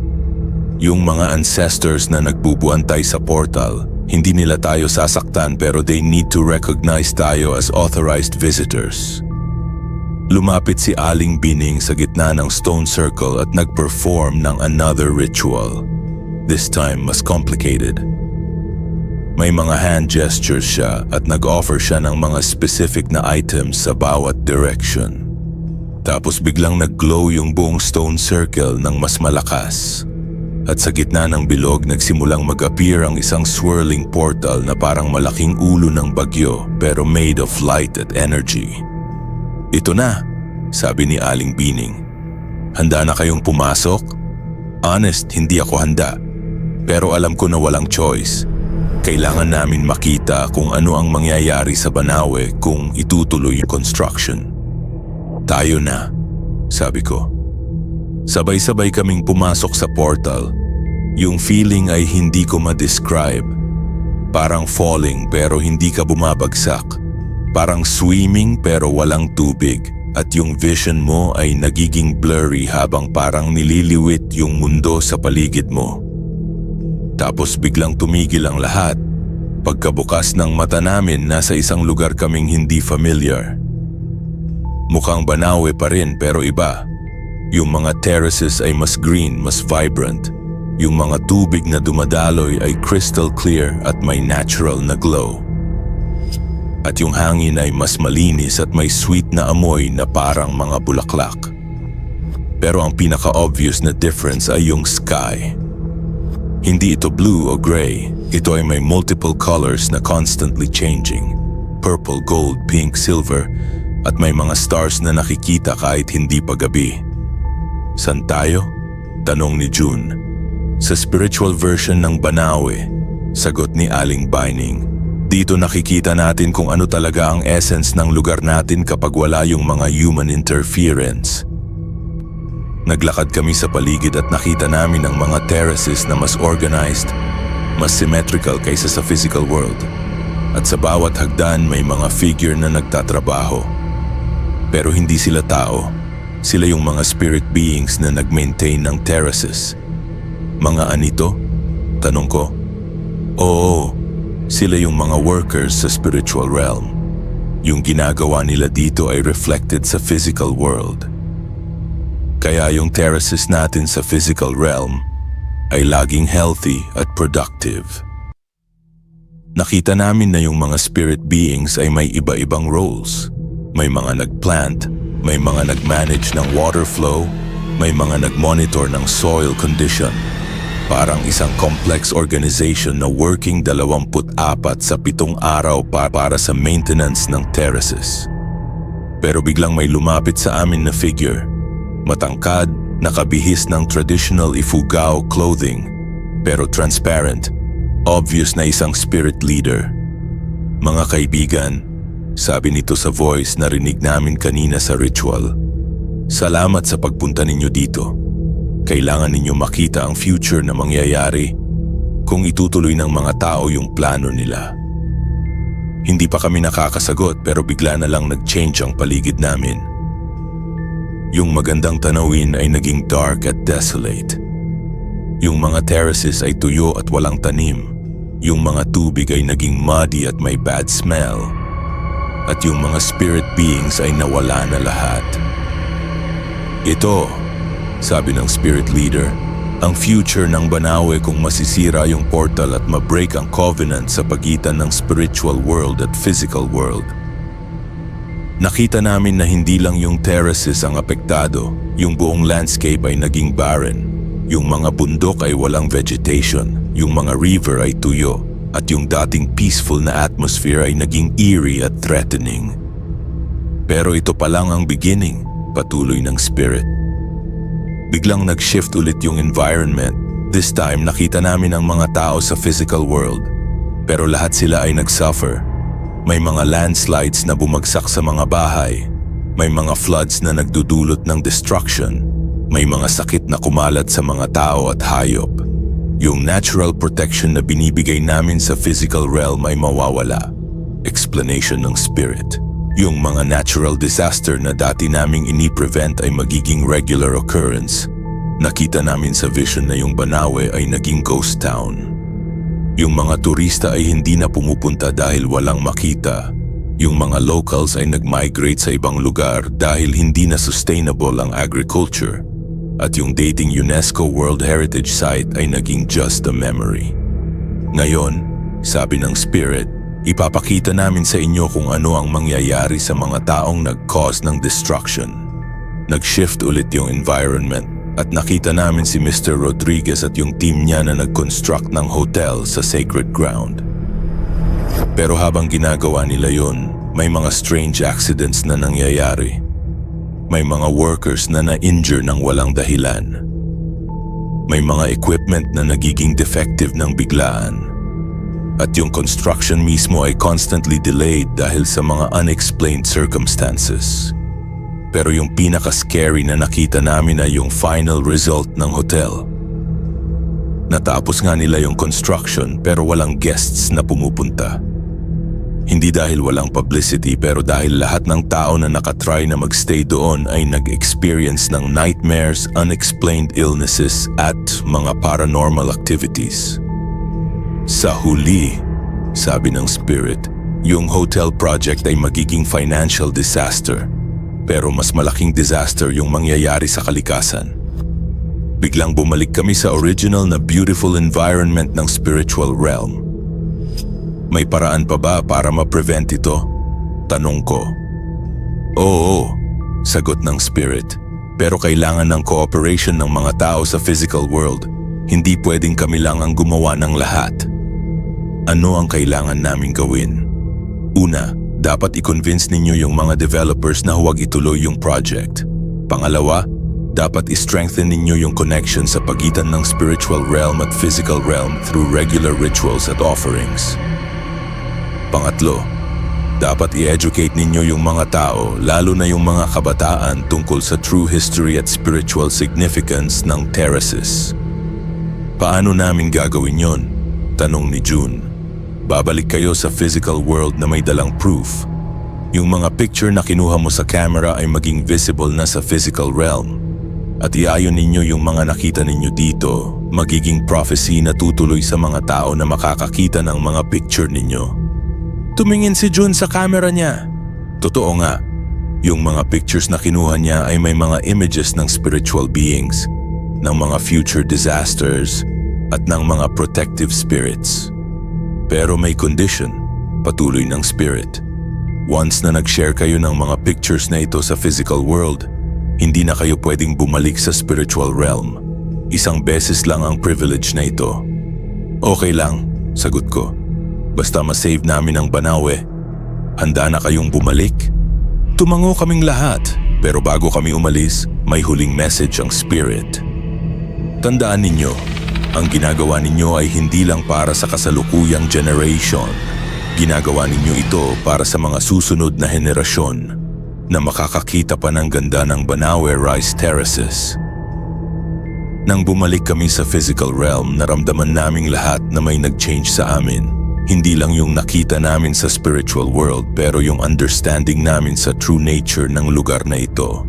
Yung mga ancestors na nagbubuantay sa portal. Hindi nila tayo sasaktan pero they need to recognize tayo as authorized visitors. Lumapit si Aling Bining sa gitna ng stone circle at nag-perform ng another ritual. This time mas complicated. May mga hand gestures siya at nag-offer siya ng mga specific na items sa bawat direction. Tapos biglang nag-glow yung buong stone circle ng mas malakas. At sa gitna ng bilog nagsimulang mag-appear ang isang swirling portal na parang malaking ulo ng bagyo pero made of light at energy. Ito na, sabi ni Aling Bining. Handa na kayong pumasok? Honest, hindi ako handa. Pero alam ko na walang choice. Kailangan namin makita kung ano ang mangyayari sa Banawe kung itutuloy yung construction. Tayo na, sabi ko. Sabay-sabay kaming pumasok sa portal. Yung feeling ay hindi ko ma-describe. Parang falling pero hindi ka bumabagsak. Parang swimming pero walang tubig. At yung vision mo ay nagiging blurry habang parang nililiwit yung mundo sa paligid mo. Tapos biglang tumigil ang lahat. Pagkabukas ng mata namin, nasa isang lugar kaming hindi familiar. Mukhang Banawe pa rin pero iba. Yung mga terraces ay mas green, mas vibrant. Yung mga tubig na dumadaloy ay crystal clear at may natural na glow. At yung hangin ay mas malinis at may sweet na amoy na parang mga bulaklak. Pero ang pinaka-obvious na difference ay yung sky. Hindi ito blue o gray. Ito ay may multiple colors na constantly changing. Purple, gold, pink, silver, at may mga stars na nakikita kahit hindi pa gabi. San tayo? Tanong ni June. Sa spiritual version ng Banawe, sagot ni Aling Bining. Dito nakikita natin kung ano talaga ang essence ng lugar natin kapag wala yung mga human interference. Naglakad kami sa paligid at nakita namin ang mga terraces na mas organized, mas symmetrical kaysa sa physical world. At sa bawat hagdan may mga figure na nagtatrabaho. Pero hindi sila tao. Sila yung mga spirit beings na nag-maintain ng terraces. Mga anito? Tanong ko. Oo, sila yung mga workers sa spiritual realm. Yung ginagawa nila dito ay reflected sa physical world. Kaya yung terraces natin sa physical realm ay laging healthy at productive. Nakita namin na yung mga spirit beings ay may iba-ibang roles. May mga nag-plant, may mga nag-manage ng water flow, may mga nag-monitor ng soil condition. Parang isang complex organization na working 24 sa 7 araw para sa maintenance ng terraces. Pero biglang may lumapit sa amin na figure. Matangkad, nakabihis ng traditional Ifugao clothing, pero transparent, obvious na isang spirit leader. Mga kaibigan, sabi nito sa voice na rinig namin kanina sa ritual, salamat sa pagpunta ninyo dito. Kailangan ninyo makita ang future na mangyayari kung itutuloy ng mga tao yung plano nila. Hindi pa kami nakakasagot pero bigla na lang nag-change ang paligid namin. Yung magandang tanawin ay naging dark at desolate. Yung mga terraces ay tuyo at walang tanim. Yung mga tubig ay naging muddy at may bad smell. At yung mga spirit beings ay nawala na lahat. Ito, sabi ng spirit leader, ang future ng Banawe kung masisira yung portal at ma-break ang covenant sa pagitan ng spiritual world at physical world. Nakita namin na hindi lang yung terraces ang apektado, yung buong landscape ay naging barren. Yung mga bundok ay walang vegetation, yung mga river ay tuyo, at yung dating peaceful na atmosphere ay naging eerie at threatening. Pero ito pa lang ang beginning, patuloy ng spirit. Biglang nag-shift ulit yung environment. This time nakita namin ang mga tao sa physical world. Pero lahat sila ay nag-suffer. May mga landslides na bumagsak sa mga bahay. May mga floods na nagdudulot ng destruction. May mga sakit na kumalat sa mga tao at hayop. Yung natural protection na binibigay namin sa physical realm ay mawawala. Explanation ng spirit. Yung mga natural disaster na dati naming ini-prevent ay magiging regular occurrence. Nakita namin sa vision na yung Banawe ay naging ghost town. Yung mga turista ay hindi na pumupunta dahil walang makita. Yung mga locals ay nag-migrate sa ibang lugar dahil hindi na sustainable ang agriculture. At yung dating UNESCO World Heritage Site ay naging just a memory. Ngayon, sabi ng spirit, ipapakita namin sa inyo kung ano ang mangyayari sa mga taong nag-cause ng destruction. Nag-shift ulit yung environment at nakita namin si Mr. Rodriguez at yung team niya na nag-construct ng hotel sa sacred ground. Pero habang ginagawa nila yun, may mga strange accidents na nangyayari. May mga workers na na-injure ng walang dahilan. May mga equipment na nagiging defective ng biglaan. At yung construction mismo ay constantly delayed dahil sa mga unexplained circumstances. Pero yung pinaka-scary na nakita namin ay yung final result ng hotel. Natapos nga nila yung construction pero walang guests na pumupunta. Hindi dahil walang publicity pero dahil lahat ng tao na nakatry na magstay doon ay nag-experience ng nightmares, unexplained illnesses at mga paranormal activities. Sa huli, sabi ng spirit, yung hotel project ay magiging financial disaster. Pero mas malaking disaster yung mangyayari sa kalikasan. Biglang bumalik kami sa original na beautiful environment ng spiritual realm. May paraan pa ba para ma-prevent ito? Tanong ko. Oo, sagot ng spirit. Pero kailangan ng cooperation ng mga tao sa physical world. Hindi pwedeng kami lang ang gumawa ng lahat. Ano ang kailangan naming gawin? Una, dapat i-convince ninyo yung mga developers na huwag ituloy yung project. Pangalawa, dapat i-strengthen ninyo yung connection sa pagitan ng spiritual realm at physical realm through regular rituals at offerings. Pangatlo, dapat i-educate ninyo yung mga tao, lalo na yung mga kabataan tungkol sa true history at spiritual significance ng terraces. Paano namin gagawin yon? Tanong ni June. babalik kayo sa physical world na may dalang proof. Yung mga picture na kinuha mo sa camera ay maging visible na sa physical realm. At iayon ninyo yung mga nakita ninyo dito, magiging prophecy na tutuloy sa mga tao na makakakita ng mga picture ninyo. Tumingin si Jun sa camera niya. Totoo nga, yung mga pictures na kinuha niya ay may mga images ng spiritual beings, ng mga future disasters, at ng mga protective spirits. Pero may condition, patuloy ng spirit. Once na nag-share kayo ng mga pictures na ito sa physical world, hindi na kayo pwedeng bumalik sa spiritual realm. Isang beses lang ang privilege na ito. Okay lang, sagot ko. Basta ma-save namin ang Banawe. Handa na kayong bumalik? Tumango kaming lahat, pero bago kami umalis, may huling message ang spirit. Tandaan ninyo, ang ginagawa ninyo ay hindi lang para sa kasalukuyang generation. Ginagawa ninyo ito para sa mga susunod na henerasyon na makakakita pa ng ganda ng Banawe Rice Terraces. Nang bumalik kami sa physical realm, naramdaman naming lahat na may nag-change sa amin. Hindi lang yung nakita namin sa spiritual world, pero yung understanding namin sa true nature ng lugar na ito.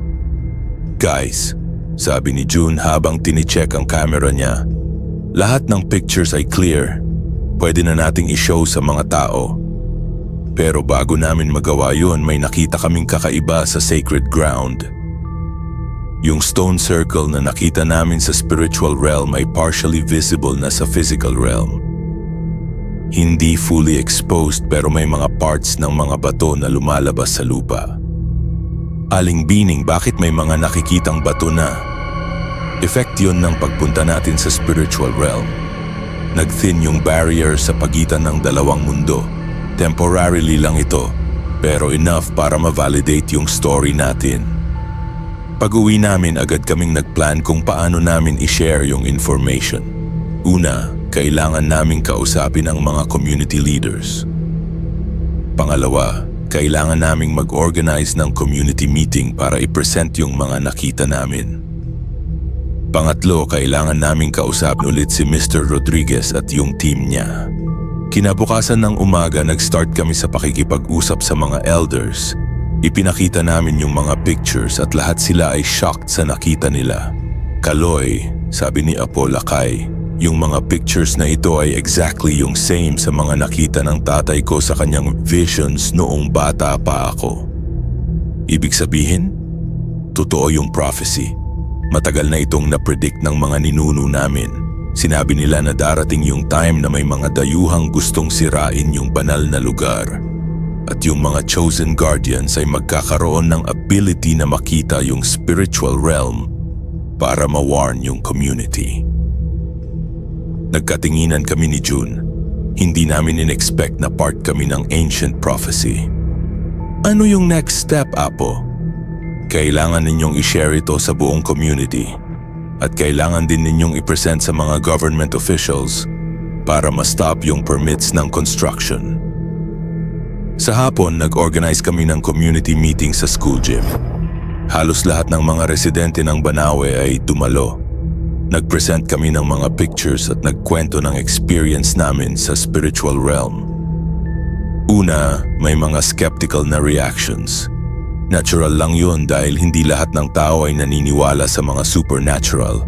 Guys, sabi ni June habang tinicheck ang camera niya, lahat ng pictures ay clear. Pwede na nating i-show sa mga tao. Pero bago namin magawa yun, may nakita kaming kakaiba sa sacred ground. Yung stone circle na nakita namin sa spiritual realm ay partially visible na sa physical realm. Hindi fully exposed pero may mga parts ng mga bato na lumalabas sa lupa. Aling Bining, bakit may mga nakikitang bato na? Effect yun ng pagpunta natin sa spiritual realm. Nag-thin yung barrier sa pagitan ng dalawang mundo. Temporarily lang ito, pero enough para ma-validate yung story natin. Pag-uwi namin, agad kaming nagplan kung paano namin i-share yung information. Una, kailangan naming kausapin ang mga community leaders. Pangalawa, kailangan naming mag-organize ng community meeting para i-present yung mga nakita namin. Pangatlo, kailangan naming kausapin ulit si Mr. Rodriguez at yung team niya. Kinabukasan ng umaga, nag-start kami sa pakikipag-usap sa mga elders. Ipinakita namin yung mga pictures at lahat sila ay shocked sa nakita nila. Kaloy, sabi ni Apo Lakay, yung mga pictures na ito ay exactly yung same sa mga nakita ng tatay ko sa kanyang visions noong bata pa ako. Ibig sabihin, totoo yung prophecy. Matagal na itong na-predict ng mga ninuno namin. Sinabi nila na darating yung time na may mga dayuhang gustong sirain yung banal na lugar. At yung mga chosen guardians ay magkakaroon ng ability na makita yung spiritual realm para ma-warn yung community. Nagkatinginan kami ni June. Hindi namin in-expect na part kami ng ancient prophecy. Ano yung next step, Apo? Kailangan ninyong i-share ito sa buong community. At kailangan din ninyong i-present sa mga government officials para ma-stop yung permits ng construction. Sa hapon, nag-organize kami ng community meeting sa school gym. Halos lahat ng mga residente ng Banawe ay dumalo. Nag-present kami ng mga pictures at nagkwento ng experience namin sa spiritual realm. Una, may mga skeptical na reactions. Natural lang yun dahil hindi lahat ng tao ay naniniwala sa mga supernatural.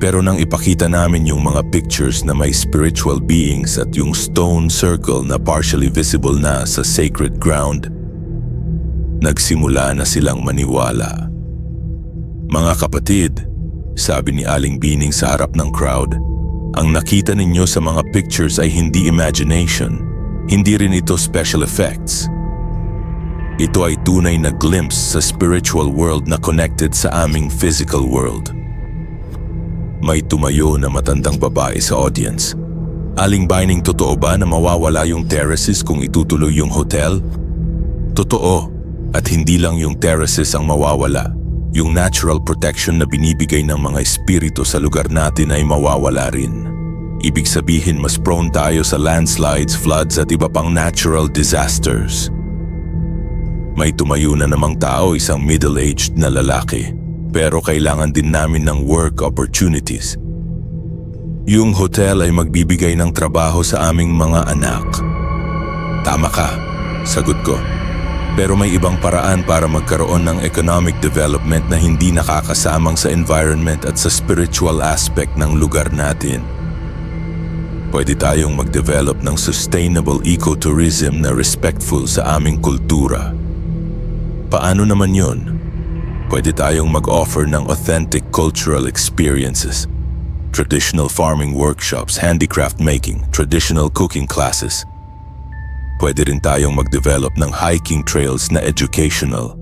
Pero nang ipakita namin yung mga pictures na may spiritual beings at yung stone circle na partially visible na sa sacred ground, nagsimula na silang maniwala. Mga kapatid, sabi ni Aling Bining sa harap ng crowd, ang nakita ninyo sa mga pictures ay hindi imagination, hindi rin ito special effects. Ito ay tunay na glimpse sa spiritual world na connected sa aming physical world. May tumayo na matandang babae sa audience. Aling Bining, totoo ba na mawawala yung terraces kung itutuloy yung hotel? Totoo, at hindi lang yung terraces ang mawawala. Yung natural protection na binibigay ng mga espiritu sa lugar natin ay mawawala rin. Ibig sabihin, mas prone tayo sa landslides, floods at iba pang natural disasters. May tumayo na namang tao, isang middle-aged na lalaki. Pero kailangan din namin ng work opportunities. Yung hotel ay magbibigay ng trabaho sa aming mga anak. Tama ka, sagot ko. Pero may ibang paraan para magkaroon ng economic development na hindi nakakasamang sa environment at sa spiritual aspect ng lugar natin. Pwede tayong mag-develop ng sustainable ecotourism na respectful sa aming kultura. Paano naman yun? Pwede tayong mag-offer ng authentic cultural experiences, traditional farming workshops, handicraft making, traditional cooking classes. Pwede rin tayong mag-develop ng hiking trails na educational,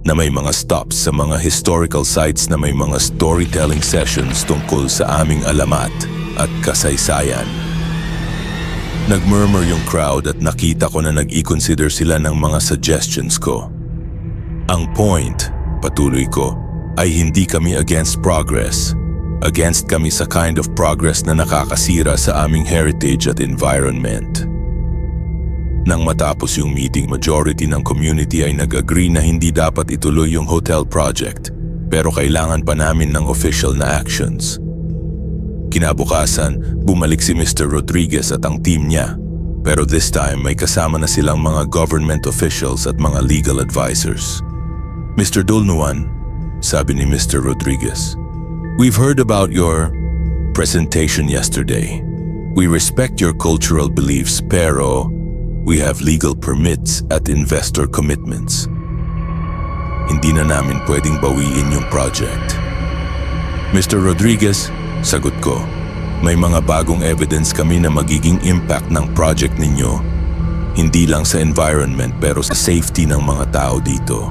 na may mga stops sa mga historical sites na may mga storytelling sessions tungkol sa aming alamat at kasaysayan. Nagmurmur yung crowd at nakita ko na nag-i-consider sila ng mga suggestions ko. Ang point, patuloy ko, ay hindi kami against progress. Against kami sa kind of progress na nakakasira sa aming heritage at environment. Nang matapos yung meeting, majority ng community ay nag-agree na hindi dapat ituloy yung hotel project, pero kailangan pa namin ng official na actions. Kinabukasan, bumalik si Mr. Rodriguez at ang team niya, pero this time may kasama na silang mga government officials at mga legal advisors. Mr. Dulnuan, sabi ni Mr. Rodriguez, "We've heard about your presentation yesterday. We respect your cultural beliefs, pero we have legal permits at investor commitments. Hindi na namin pwedeng bawiin yung project." Mr. Rodriguez, sagot ko, may mga bagong evidence kami na magiging impact ng project ninyo, hindi lang sa environment pero sa safety ng mga tao dito.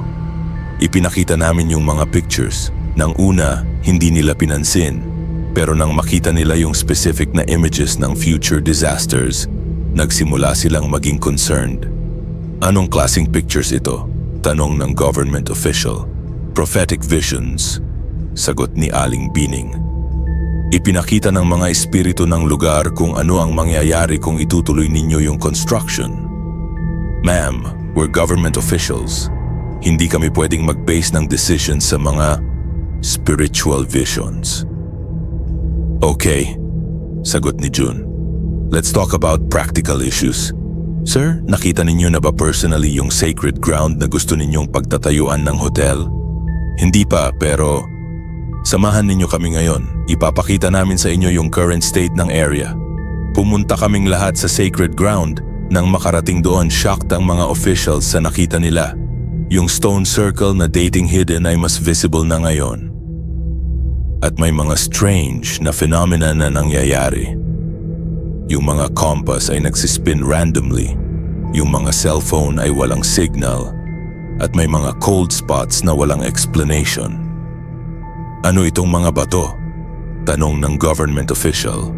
Ipinakita namin yung mga pictures. Nang una, hindi nila pinansin, pero nang makita nila yung specific na images ng future disasters, nagsimula silang maging concerned. "Anong klaseng pictures ito?" tanong ng government official. "Prophetic visions," sagot ni Aling Bining. "Ipinakita ng mga espiritu ng lugar kung ano ang mangyayari kung itutuloy ninyo yung construction." "Ma'am, we're government officials. Hindi kami pwedeng mag-base ng decisions sa mga spiritual visions." "Okay," sagot ni June. "Let's talk about practical issues. Sir, nakita ninyo na ba personally yung sacred ground na gusto ninyong pagtatayuan ng hotel?" "Hindi pa, pero samahan ninyo kami ngayon. Ipapakita namin sa inyo yung current state ng area." Pumunta kaming lahat sa sacred ground. Nang makarating doon, shocked ang mga officials sa nakita nila. Yung stone circle na dating hidden ay mas visible na ngayon. At may mga strange na phenomena na nangyayari. Yung mga compass ay nagsispin randomly. Yung mga cellphone ay walang signal. At may mga cold spots na walang explanation. "Ano itong mga bato?" tanong ng government official.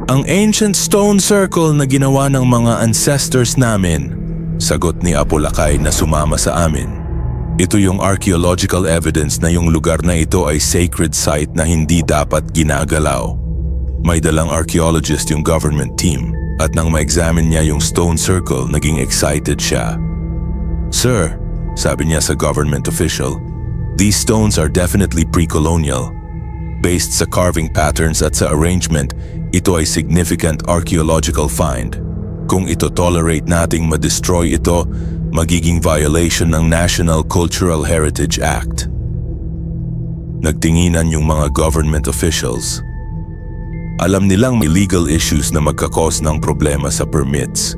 "Ang ancient stone circle na ginawa ng mga ancestors namin," sagot ni Apolacay na sumama sa amin. "Ito yung archaeological evidence na yung lugar na ito ay sacred site na hindi dapat ginagalaw." May dalang archaeologist yung government team at nang ma-examine niya yung stone circle, naging excited siya. "Sir," sabi niya sa government official, "these stones are definitely pre-colonial. Based sa carving patterns at sa arrangement, ito ay significant archaeological find. Kung ito tolerate nating ma-destroy ito, magiging violation ng National Cultural Heritage Act." Nagtinginan yung mga government officials. Alam nilang may legal issues na magkakos ng problema sa permits.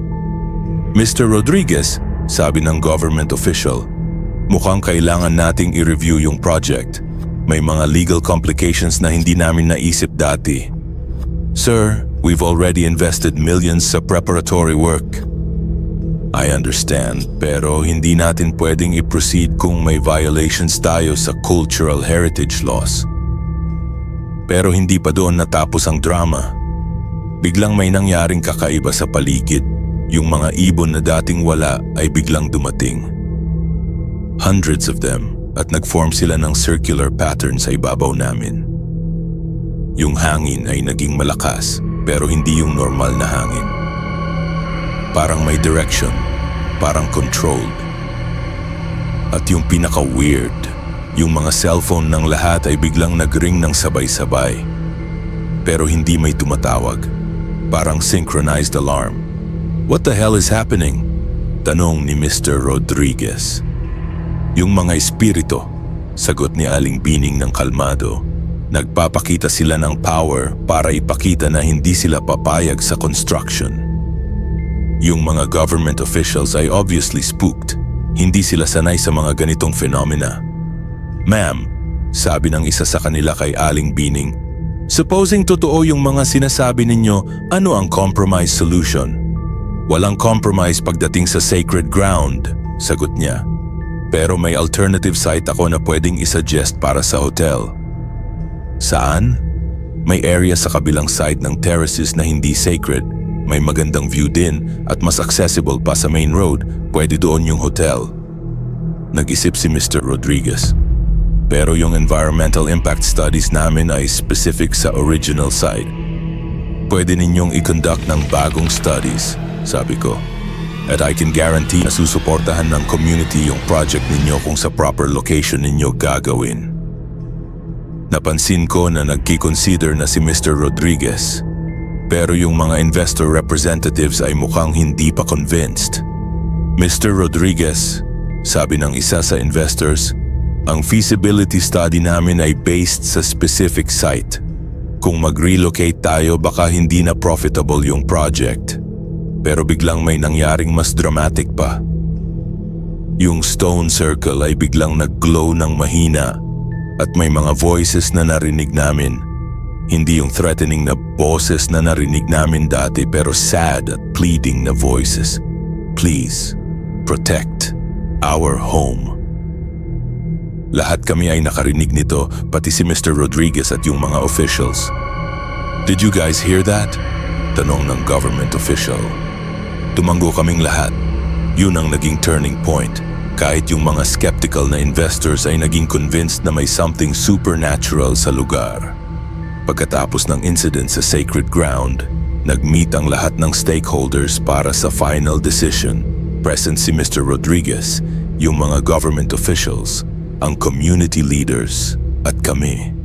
"Mr. Rodriguez," sabi ng government official, "mukhang kailangan nating i-review yung project. May mga legal complications na hindi namin naisip dati." "Sir, we've already invested millions sa preparatory work." "I understand, pero hindi natin pwedeng i-proceed kung may violations tayo sa cultural heritage laws." Pero hindi pa doon natapos ang drama. Biglang may nangyaring kakaiba sa paligid. Yung mga ibon na dating wala ay biglang dumating. Hundreds of them, at nag-form sila ng circular pattern sa ibabaw namin. Yung hangin ay naging malakas, pero hindi yung normal na hangin. Parang may direction, parang controlled. At yung pinaka-weird, yung mga cellphone ng lahat ay biglang nag-ring ng sabay-sabay. Pero hindi may tumatawag. Parang synchronized alarm. "What the hell is happening?" Tanong ni Mr. Rodriguez. Yung mga espiritu, sagot ni Aling Bining ng kalmado. Nagpapakita sila ng power para ipakita na hindi sila papayag sa construction. Yung mga government officials ay obviously spooked. Hindi sila sanay sa mga ganitong phenomena. Ma'am, sabi ng isa sa kanila kay Aling Bining, supposing totoo yung mga sinasabi ninyo, ano ang compromise solution? Walang compromise pagdating sa sacred ground, sagot niya. Pero may alternative site ako na pwedeng isuggest para sa hotel. Saan? May area sa kabilang side ng terraces na hindi sacred. May magandang view din at mas accessible pa sa main road. Pwede doon yung hotel. Nag-isip si Mr. Rodriguez. Pero yung environmental impact studies namin ay specific sa original site. Pwede ninyong i-conduct ng bagong studies, sabi ko. At I can guarantee na susuportahan ng community yung project ninyo kung sa proper location ninyo gagawin. Napansin ko na nagkiconsider na si Mr. Rodriguez. Pero yung mga investor representatives ay mukhang hindi pa convinced. Mr. Rodriguez, sabi ng isa sa investors, ang feasibility study namin ay based sa specific site. Kung mag-relocate tayo baka hindi na profitable yung project. Pero biglang may nangyaring mas dramatic pa. Yung stone circle ay biglang nag-glow ng mahina at may mga voices na narinig namin. Hindi yung threatening na boses na narinig namin dati pero sad at pleading na voices. Please, protect our home. Lahat kami ay nakarinig nito, pati si Mr. Rodriguez at yung mga officials. Did you guys hear that? Tanong ng government official. Tumango kaming lahat. Yun ang naging turning point. Kahit yung mga skeptical na investors ay naging convinced na may something supernatural sa lugar. Pagkatapos ng incident sa sacred ground, nag-meet ang lahat ng stakeholders para sa final decision. Present si Mr. Rodriguez, yung mga government officials, ang community leaders, at kami.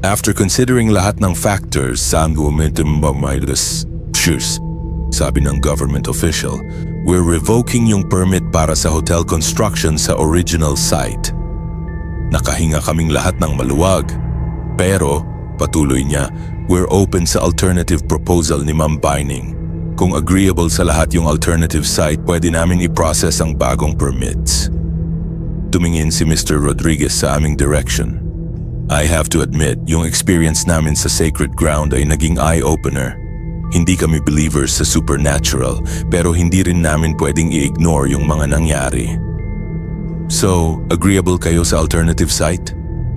After considering lahat ng factors, sabi ng government official, we're revoking yung permit para sa hotel construction sa original site. Nakahinga kaming lahat ng maluwag. Pero, patuloy niya, we're open sa alternative proposal ni Ma'am Bining. Kung agreeable sa lahat yung alternative site, pwede namin i-process ang bagong permits. Tumingin si Mr. Rodriguez sa aming direction. I have to admit, yung experience namin sa sacred ground ay naging eye-opener. Hindi kami believers sa supernatural, pero hindi rin namin pwedeng i-ignore yung mga nangyari. So, agreeable kayo sa alternative site?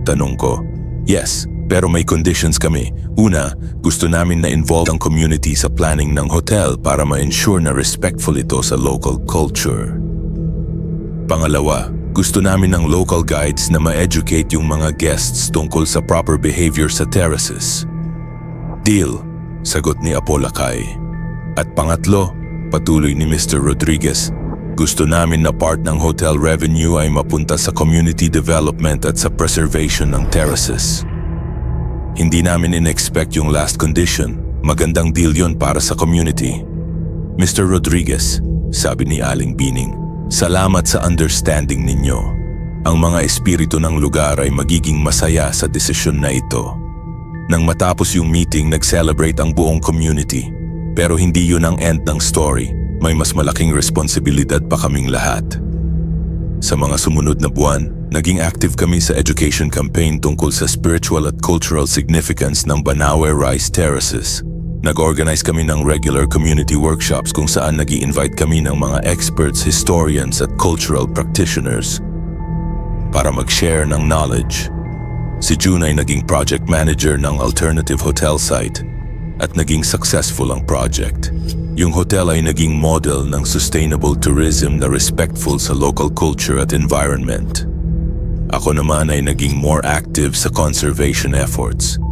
Tanong ko. Yes, pero may conditions kami. Una, gusto namin na involve ang community sa planning ng hotel para ma-ensure na respectful ito sa local culture. Pangalawa, gusto namin ng local guides na ma-educate yung mga guests tungkol sa proper behavior sa terraces. Deal, sagot ni Apolacay. At pangatlo, patuloy ni Mr. Rodriguez, gusto namin na part ng hotel revenue ay mapunta sa community development at sa preservation ng terraces. Hindi namin in-expect yung last condition. Magandang deal yon para sa community. Mr. Rodriguez, sabi ni Aling Bining, salamat sa understanding ninyo. Ang mga espiritu ng lugar ay magiging masaya sa desisyon na ito. Nang matapos yung meeting, nag-celebrate ang buong community. Pero hindi yun ang end ng story. May mas malaking responsibilidad pa kaming lahat. Sa mga sumunod na buwan, naging active kami sa education campaign tungkol sa spiritual at cultural significance ng Banawe Rice Terraces. Nag-organize kami ng regular community workshops kung saan nag-i-invite kami ng mga experts, historians at cultural practitioners para mag-share ng knowledge. Si June ay naging project manager ng alternative hotel site at naging successful ang project. Yung hotel ay naging model ng sustainable tourism na respectful sa local culture at environment. Ako naman ay naging more active sa conservation efforts.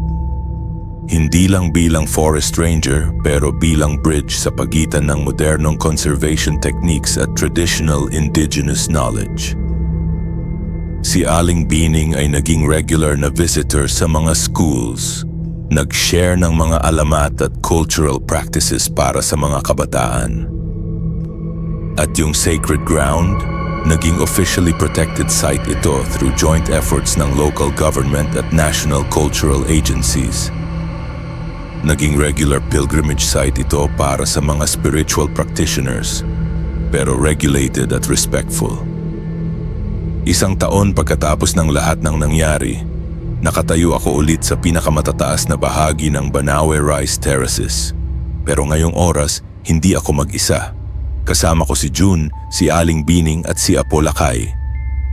Hindi lang bilang forest ranger pero bilang bridge sa pagitan ng modernong conservation techniques at traditional indigenous knowledge. Si Aling Bining ay naging regular na visitor sa mga schools, nag-share ng mga alamat at cultural practices para sa mga kabataan. At yung sacred ground, naging officially protected site ito through joint efforts ng local government at national cultural agencies. Naging regular pilgrimage site ito para sa mga spiritual practitioners, pero regulated at respectful. Isang taon pagkatapos ng lahat ng nangyari, nakatayo ako ulit sa pinakamatataas na bahagi ng Banawe Rice Terraces. Pero ngayong oras, hindi ako mag-isa. Kasama ko si June, si Aling Bining at si Apo Lakay.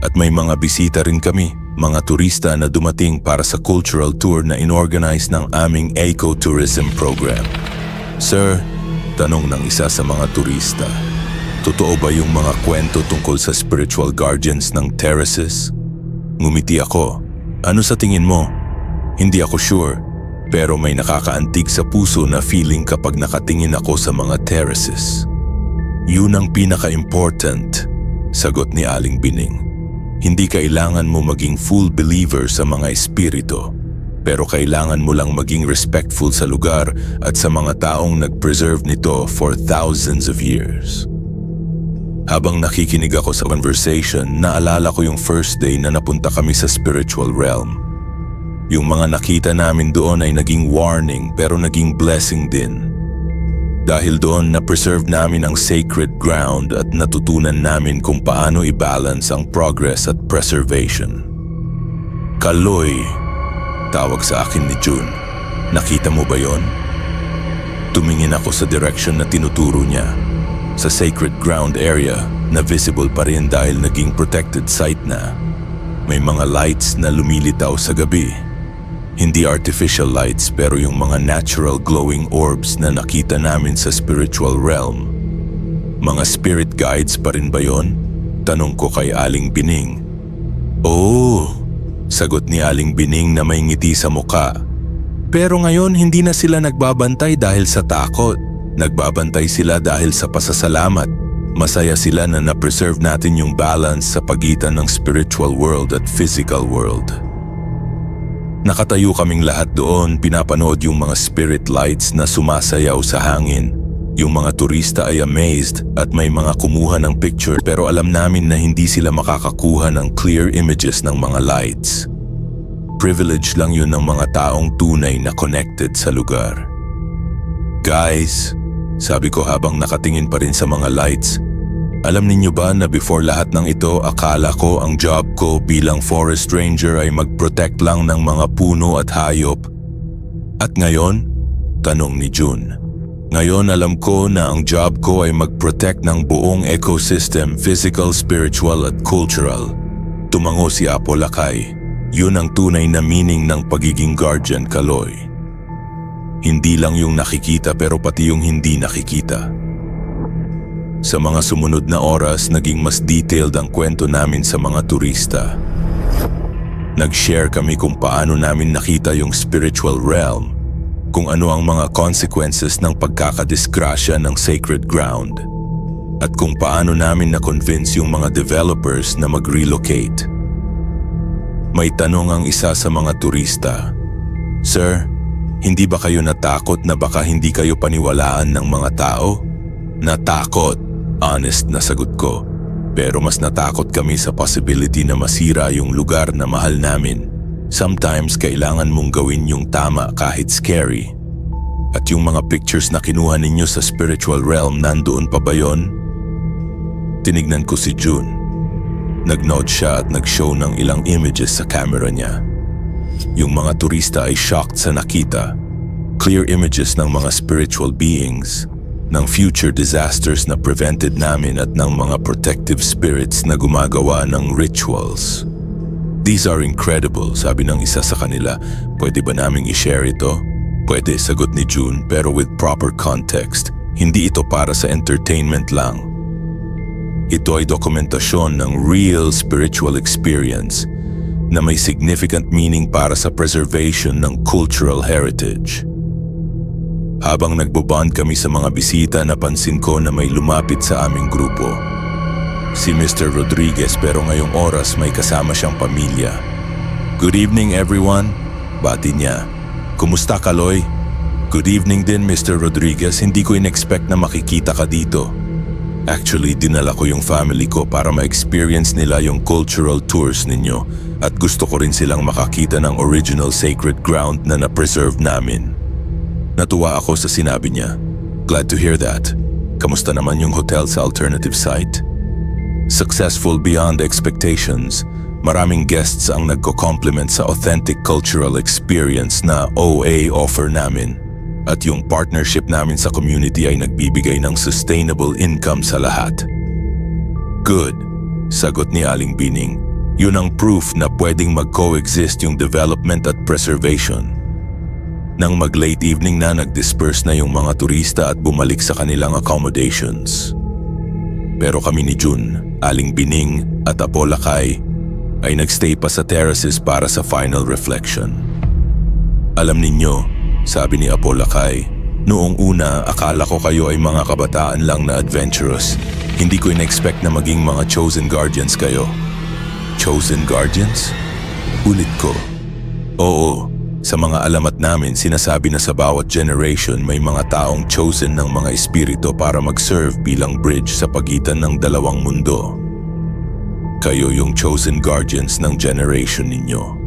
At may mga bisita rin kami, mga turista na dumating para sa cultural tour na inorganize ng aming eco-tourism program. Sir, tanong ng isa sa mga turista, totoo ba yung mga kwento tungkol sa spiritual guardians ng terraces? Ngumiti ako. Ano sa tingin mo? Hindi ako sure, pero may nakakaantig sa puso na feeling kapag nakatingin ako sa mga terraces. Yun ang pinaka-important, sagot ni Aling Bining. Hindi kailangan mo maging full believer sa mga espiritu, pero kailangan mo lang maging respectful sa lugar at sa mga taong nag-preserve nito for thousands of years. Habang nakikinig ako sa conversation, naalala ko yung first day na napunta kami sa spiritual realm. Yung mga nakita namin doon ay naging warning pero naging blessing din. Dahil doon na-preserve namin ang sacred ground at natutunan namin kung paano i-balance ang progress at preservation. Kaloy, tawag sa akin ni June. Nakita mo ba yon? Tumingin ako sa direction na tinuturo niya. Sa sacred ground area na visible pa rin dahil naging protected site na. May mga lights na lumilitaw sa gabi. Hindi artificial lights pero yung mga natural glowing orbs na nakita namin sa spiritual realm. Mga spirit guides pa rin ba yon? Tanong ko kay Aling Bining. Oo, sagot ni Aling Bining na may ngiti sa muka. Pero ngayon hindi na sila nagbabantay dahil sa takot. Nagbabantay sila dahil sa pasasalamat. Masaya sila na na-preserve natin yung balance sa pagitan ng spiritual world at physical world. Nakatayo kaming lahat doon, pinapanood yung mga spirit lights na sumasayaw sa hangin. Yung mga turista ay amazed at may mga kumuha ng picture pero alam namin na hindi sila makakakuha ng clear images ng mga lights. Privilege lang yun ng mga taong tunay na connected sa lugar. Guys, sabi ko habang nakatingin pa rin sa mga lights, alam ninyo ba na before lahat ng ito, akala ko ang job ko bilang forest ranger ay mag-protect lang ng mga puno at hayop? At ngayon? Tanong ni June. Ngayon alam ko na ang job ko ay mag-protect ng buong ecosystem, physical, spiritual at cultural. Tumango si Apo Lakay. Yun ang tunay na meaning ng pagiging guardian, Kaloy. Hindi lang yung nakikita pero pati yung hindi nakikita. Sa mga sumunod na oras, naging mas detailed ang kwento namin sa mga turista. Nag-share kami kung paano namin nakita yung spiritual realm, kung ano ang mga consequences ng pagkakadisgrasya ng sacred ground, at kung paano namin na-convince yung mga developers na mag-relocate. May tanong ang isa sa mga turista, "Sir, hindi ba kayo natakot na baka hindi kayo paniwalaan ng mga tao?" Natakot, honest na sagot ko. Pero mas natakot kami sa possibility na masira yung lugar na mahal namin. Sometimes kailangan mong gawin yung tama kahit scary. At yung mga pictures na kinuha ninyo sa spiritual realm, nandoon pa ba yon? Tinignan ko si June. Nag-nod siya at nag-show ng ilang images sa camera niya. Yung mga turista ay shocked sa nakita. Clear images ng mga spiritual beings, ng future disasters na prevented namin at ng mga protective spirits na gumagawa ng rituals. These are incredible, sabi ng isa sa kanila. Pwede ba naming i-share ito? Pwede, sagot ni June, pero with proper context. Hindi ito para sa entertainment lang. Ito ay dokumentasyon ng real spiritual experience na may significant meaning para sa preservation ng cultural heritage. Habang nagbobond kami sa mga bisita, napansin ko na may lumapit sa aming grupo. Si Mr. Rodriguez, pero ngayong oras may kasama siyang pamilya. "Good evening everyone," bati niya. "Kumusta, Kaloy?" "Good evening din, Mr. Rodriguez. Hindi ko in-expect na makikita ka dito." Actually, dinala ko yung family ko para ma-experience nila yung cultural tours ninyo at gusto ko rin silang makakita ng original sacred ground na na-preserve namin. Natuwa ako sa sinabi niya. Glad to hear that. Kamusta naman yung hotel sa alternative site? Successful beyond expectations. Maraming guests ang nagko-compliment sa authentic cultural experience na OA offer namin. At yung partnership namin sa community ay nagbibigay ng sustainable income sa lahat. Good, sagot ni Aling Bining. Yun ang proof na pwedeng mag-coexist yung development at preservation. Nang mag-late evening na, nag-disperse na yung mga turista at bumalik sa kanilang accommodations. Pero kami ni Jun, Aling Bining at Apo Lakay ay nagstay pa sa terraces para sa final reflection. Alam ninyo, sabi ni Apo Lakay, noong una akala ko kayo ay mga kabataan lang na adventurous. Hindi ko in-expect na maging mga chosen guardians kayo. Chosen guardians? Ulit ko. Oo, sa mga alamat namin sinasabi na sa bawat generation may mga taong chosen ng mga espiritu para mag-serve bilang bridge sa pagitan ng dalawang mundo. Kayo yung chosen guardians ng generation ninyo.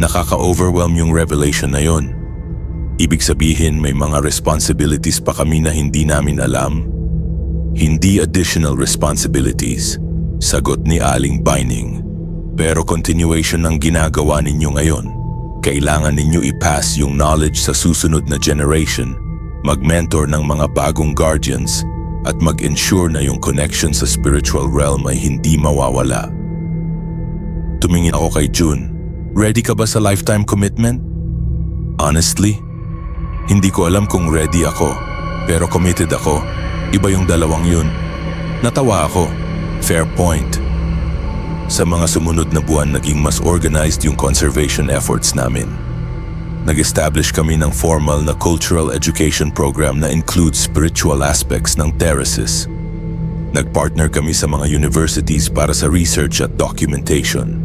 Nakaka-overwhelm yung revelation na yon. Ibig sabihin may mga responsibilities pa kami na hindi namin alam. Hindi additional responsibilities, sagot ni Aling Bining. Pero continuation ng ginagawa ninyo ngayon. Kailangan ninyo i-pass yung knowledge sa susunod na generation, mag-mentor ng mga bagong guardians, at mag-ensure na yung connection sa spiritual realm ay hindi mawawala. Tumingin ako kay June. Ready ka ba sa lifetime commitment? Honestly, hindi ko alam kung ready ako, pero committed ako. Iba yung dalawang yun. Natawa ako. Fair point. Sa mga sumunod na buwan, naging mas organized yung conservation efforts namin. Nag-establish kami ng formal na cultural education program na includes spiritual aspects ng terraces. Nag-partner kami sa mga universities para sa research at documentation.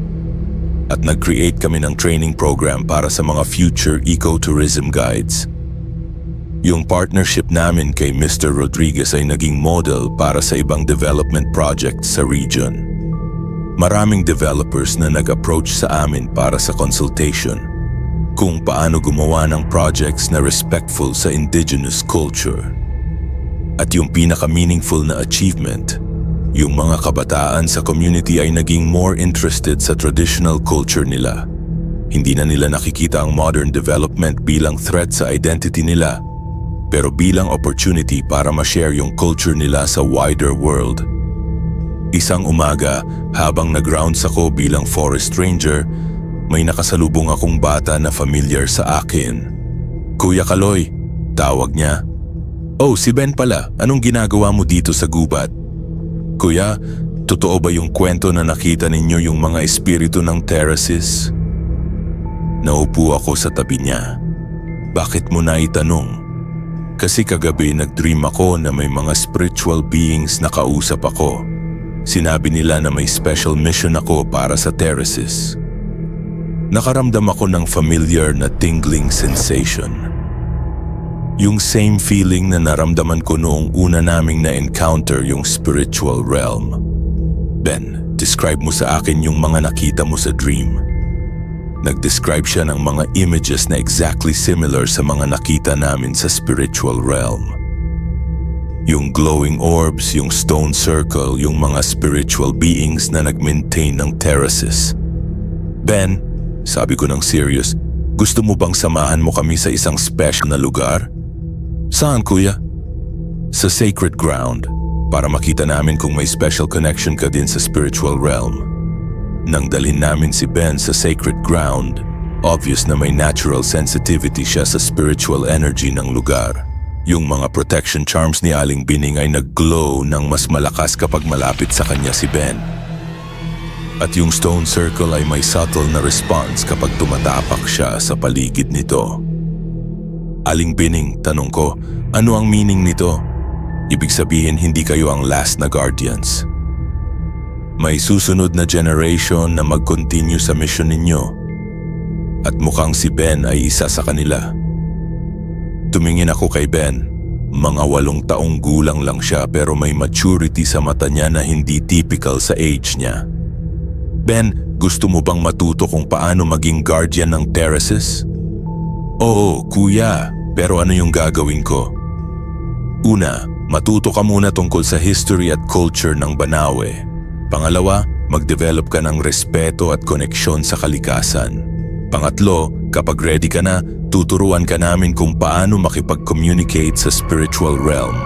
At nag-create kami ng training program para sa mga future ecotourism guides. Yung partnership namin kay Mr. Rodriguez ay naging model para sa ibang development projects sa region. Maraming developers na nag-approach sa amin para sa consultation kung paano gumawa ng projects na respectful sa indigenous culture. At yung pinaka-meaningful na achievement, yung mga kabataan sa community ay naging more interested sa traditional culture nila. Hindi na nila nakikita ang modern development bilang threat sa identity nila, pero bilang opportunity para ma-share yung culture nila sa wider world. Isang umaga, habang nag-rounds ako bilang forest ranger, may nakasalubong akong bata na familiar sa akin. Kuya Kaloy, tawag niya. Oh, si Ben pala. Anong ginagawa mo dito sa gubat? Kuya, totoo ba yung kwento na nakita ninyo yung mga espiritu ng terraces? Naupo ako sa tabi niya. Bakit mo na itanong? Kasi kagabi nag-dream ako na may mga spiritual beings na kausap ako. Sinabi nila na may special mission ako para sa terraces. Nakaramdam ako ng familiar na tingling sensation. Yung same feeling na naramdaman ko noong una naming na-encounter yung spiritual realm. Ben, describe mo sa akin yung mga nakita mo sa dream. Nag-describe siya ng mga images na exactly similar sa mga nakita namin sa spiritual realm. Yung glowing orbs, yung stone circle, yung mga spiritual beings na nag-maintain ng terraces. Ben, sabi ko ng serious, gusto mo bang samahan mo kami sa isang special na lugar? Saan, kuya? Sa sacred ground, para makita namin kung may special connection ka din sa spiritual realm. Nang dalhin namin si Ben sa sacred ground, obvious na may natural sensitivity siya sa spiritual energy ng lugar. Yung mga protection charms ni Aling Bining ay nag-glow ng mas malakas kapag malapit sa kanya si Ben. At yung stone circle ay may subtle na response kapag tumatapak siya sa paligid nito. Aling Bining, tanong ko, ano ang meaning nito? Ibig sabihin hindi kayo ang last na guardians. May susunod na generation na mag-continue sa mission ninyo. At mukhang si Ben ay isa sa kanila. Tumingin ako kay Ben. Mga 8 taong gulang lang siya pero may maturity sa mata niya na hindi typical sa age niya. Ben, gusto mo bang matuto kung paano maging guardian ng terraces? Oo, kuya. Pero ano yung gagawin ko? Una, matuto ka muna tungkol sa history at culture ng Banawe. Pangalawa, mag-develop ka ng respeto at koneksyon sa kalikasan. Pangatlo, kapag ready ka na, tuturuan ka namin kung paano makipag-communicate sa spiritual realm.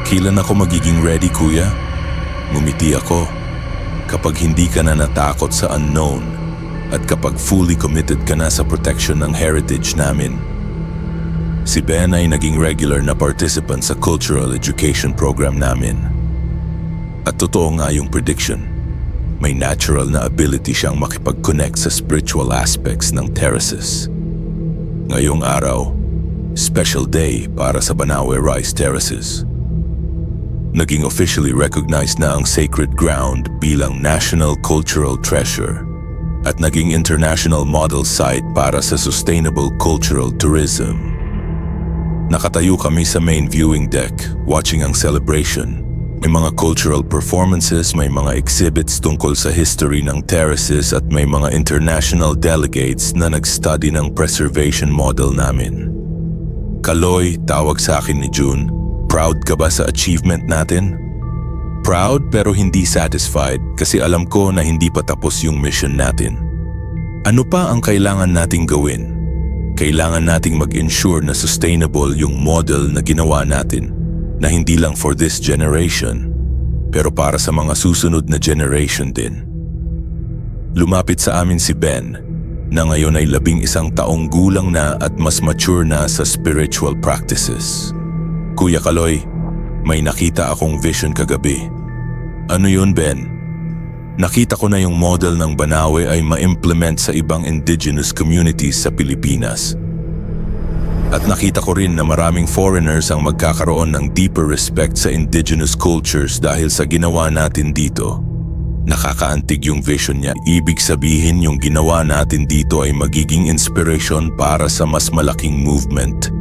Kailan ako magiging ready, kuya? Ngumiti ako. Kapag hindi ka na natakot sa unknown at kapag fully committed ka na sa protection ng heritage namin. Si Ben ay naging regular na participant sa cultural education program namin. At totoo nga yung prediction. May natural na ability siyang makipag-connect sa spiritual aspects ng terraces. Ngayong araw, special day para sa Banawe Rice Terraces. Naging officially recognized na ang sacred ground bilang National Cultural Treasure at naging international model site para sa sustainable cultural tourism. Nakatayo kami sa main viewing deck, watching ang celebration. May mga cultural performances, may mga exhibits tungkol sa history ng terraces at may mga international delegates na nag-study ng preservation model namin. Kaloy, tawag sa akin ni June, proud ka ba sa achievement natin? Proud pero hindi satisfied kasi alam ko na hindi pa tapos yung mission natin. Ano pa ang kailangan nating gawin? Kailangan nating mag-ensure na sustainable yung model na ginawa natin. Na hindi lang for this generation, pero para sa mga susunod na generation din. Lumapit sa amin si Ben, na ngayon ay 11 taong gulang na at mas mature na sa spiritual practices. Kuya Kaloy, may nakita akong vision kagabi. Ano yun, Ben? Nakita ko na yung model ng Banawe ay ma-implement sa ibang indigenous communities sa Pilipinas. At nakita ko rin na maraming foreigners ang magkakaroon ng deeper respect sa indigenous cultures dahil sa ginawa natin dito. Nakakaantig yung vision niya. Ibig sabihin yung ginawa natin dito ay magiging inspiration para sa mas malaking movement.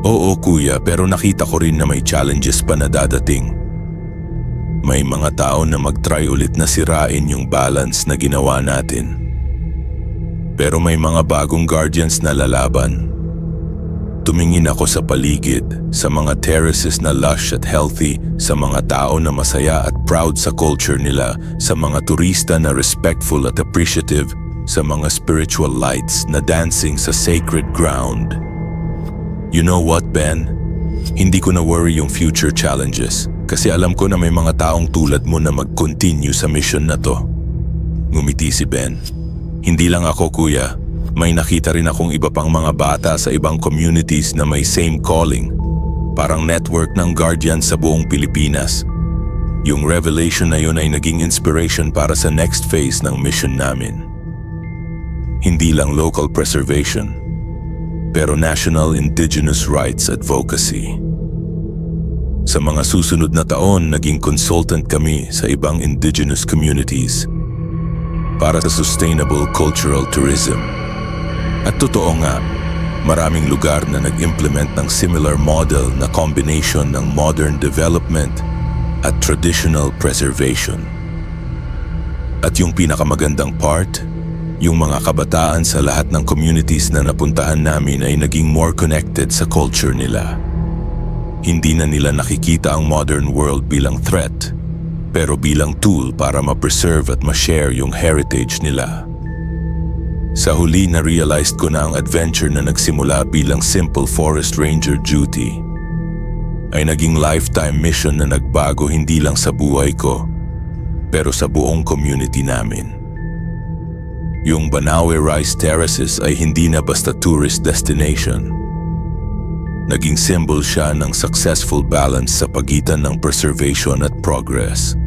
Oo kuya, pero nakita ko rin na may challenges pa na dadating. May mga tao na mag-try ulit na sirain yung balance na ginawa natin. Pero may mga bagong guardians na lalaban. Tumingin ako sa paligid, sa mga terraces na lush at healthy, sa mga tao na masaya at proud sa culture nila, sa mga turista na respectful at appreciative, sa mga spiritual lights na dancing sa sacred ground. You know what, Ben? Hindi ko na worry yung future challenges kasi alam ko na may mga taong tulad mo na mag-continue sa mission na to. Ngumiti si Ben. Hindi lang ako, kuya. May nakita rin akong iba pang mga bata sa ibang communities na may same calling. Parang network ng guardians sa buong Pilipinas. Yung revelation na yun ay naging inspiration para sa next phase ng mission namin. Hindi lang local preservation, pero national indigenous rights advocacy. Sa mga susunod na taon, naging consultant kami sa ibang indigenous communities para sa sustainable cultural tourism. At totoo nga, maraming lugar na nag-implement ng similar model na combination ng modern development at traditional preservation. At yung pinakamagandang part, yung mga kabataan sa lahat ng communities na napuntahan namin ay naging more connected sa culture nila. Hindi na nila nakikita ang modern world bilang threat, pero bilang tool para ma-preserve at ma-share yung heritage nila. Sa huli na-realized ko na ang adventure na nagsimula bilang simple forest ranger duty ay naging lifetime mission na nagbago hindi lang sa buhay ko, pero sa buong community namin. Yung Banawe Rice Terraces ay hindi na basta tourist destination. Naging symbol siya ng successful balance sa pagitan ng preservation at progress.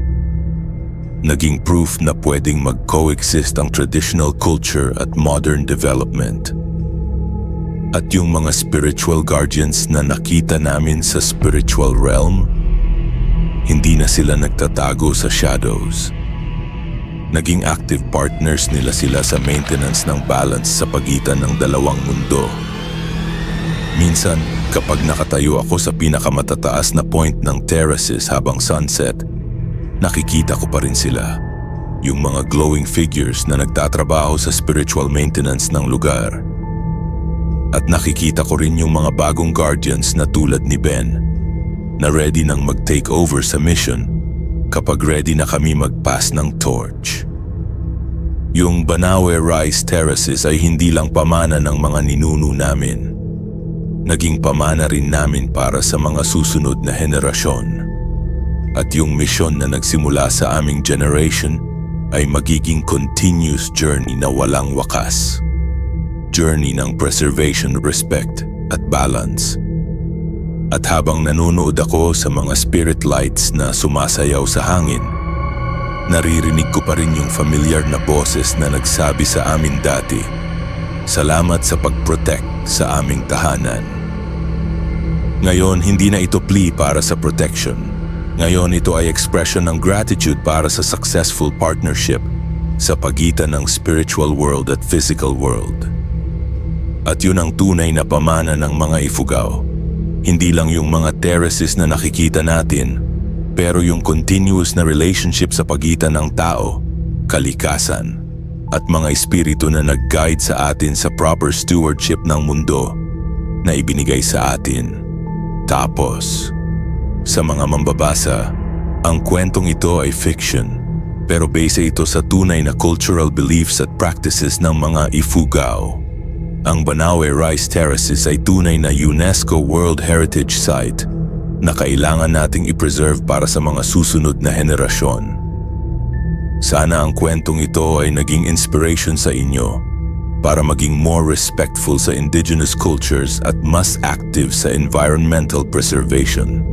Naging proof na pwedeng mag-coexist ang traditional culture at modern development. At yung mga spiritual guardians na nakita namin sa spiritual realm, hindi na sila nagtatago sa shadows. Naging active partners nila sila sa maintenance ng balance sa pagitan ng dalawang mundo. Minsan, Kapag nakatayo ako sa pinakamatataas na point ng terraces habang sunset, nakikita ko pa rin sila. Yung mga glowing figures na nagtatrabaho sa spiritual maintenance ng lugar. At nakikita ko rin yung mga bagong guardians na tulad ni Ben, na ready nang mag-take over sa mission kapag ready na kami mag-pass ng torch. Yung Banawe Rice Terraces ay hindi lang pamana ng mga ninuno namin. Naging pamana rin namin para sa mga susunod na henerasyon. At yung misyon na nagsimula sa aming generation ay magiging continuous journey na walang wakas. Journey ng preservation, respect at balance. At habang nanonood ako sa mga spirit lights na sumasayaw sa hangin, naririnig ko pa rin yung familiar na boses na nagsabi sa amin dati, "Salamat sa pag-protect sa aming tahanan." Ngayon, hindi na ito plea para sa protection. Ngayon, ito ay expression ng gratitude para sa successful partnership sa pagitan ng spiritual world at physical world. At yun ang tunay na pamana ng mga Ifugao. Hindi lang yung mga terraces na nakikita natin, pero yung continuous na relationship sa pagitan ng tao, kalikasan, at mga espiritu na nag-guide sa atin sa proper stewardship ng mundo na ibinigay sa atin. Tapos, sa mga mambabasa, ang kwentong ito ay fiction, pero base ito sa tunay na cultural beliefs at practices ng mga Ifugao. Ang Banawe Rice Terraces ay tunay na UNESCO World Heritage Site na kailangan nating i-preserve para sa mga susunod na henerasyon. Sana ang kwentong ito ay naging inspiration sa inyo para maging more respectful sa indigenous cultures at mas active sa environmental preservation.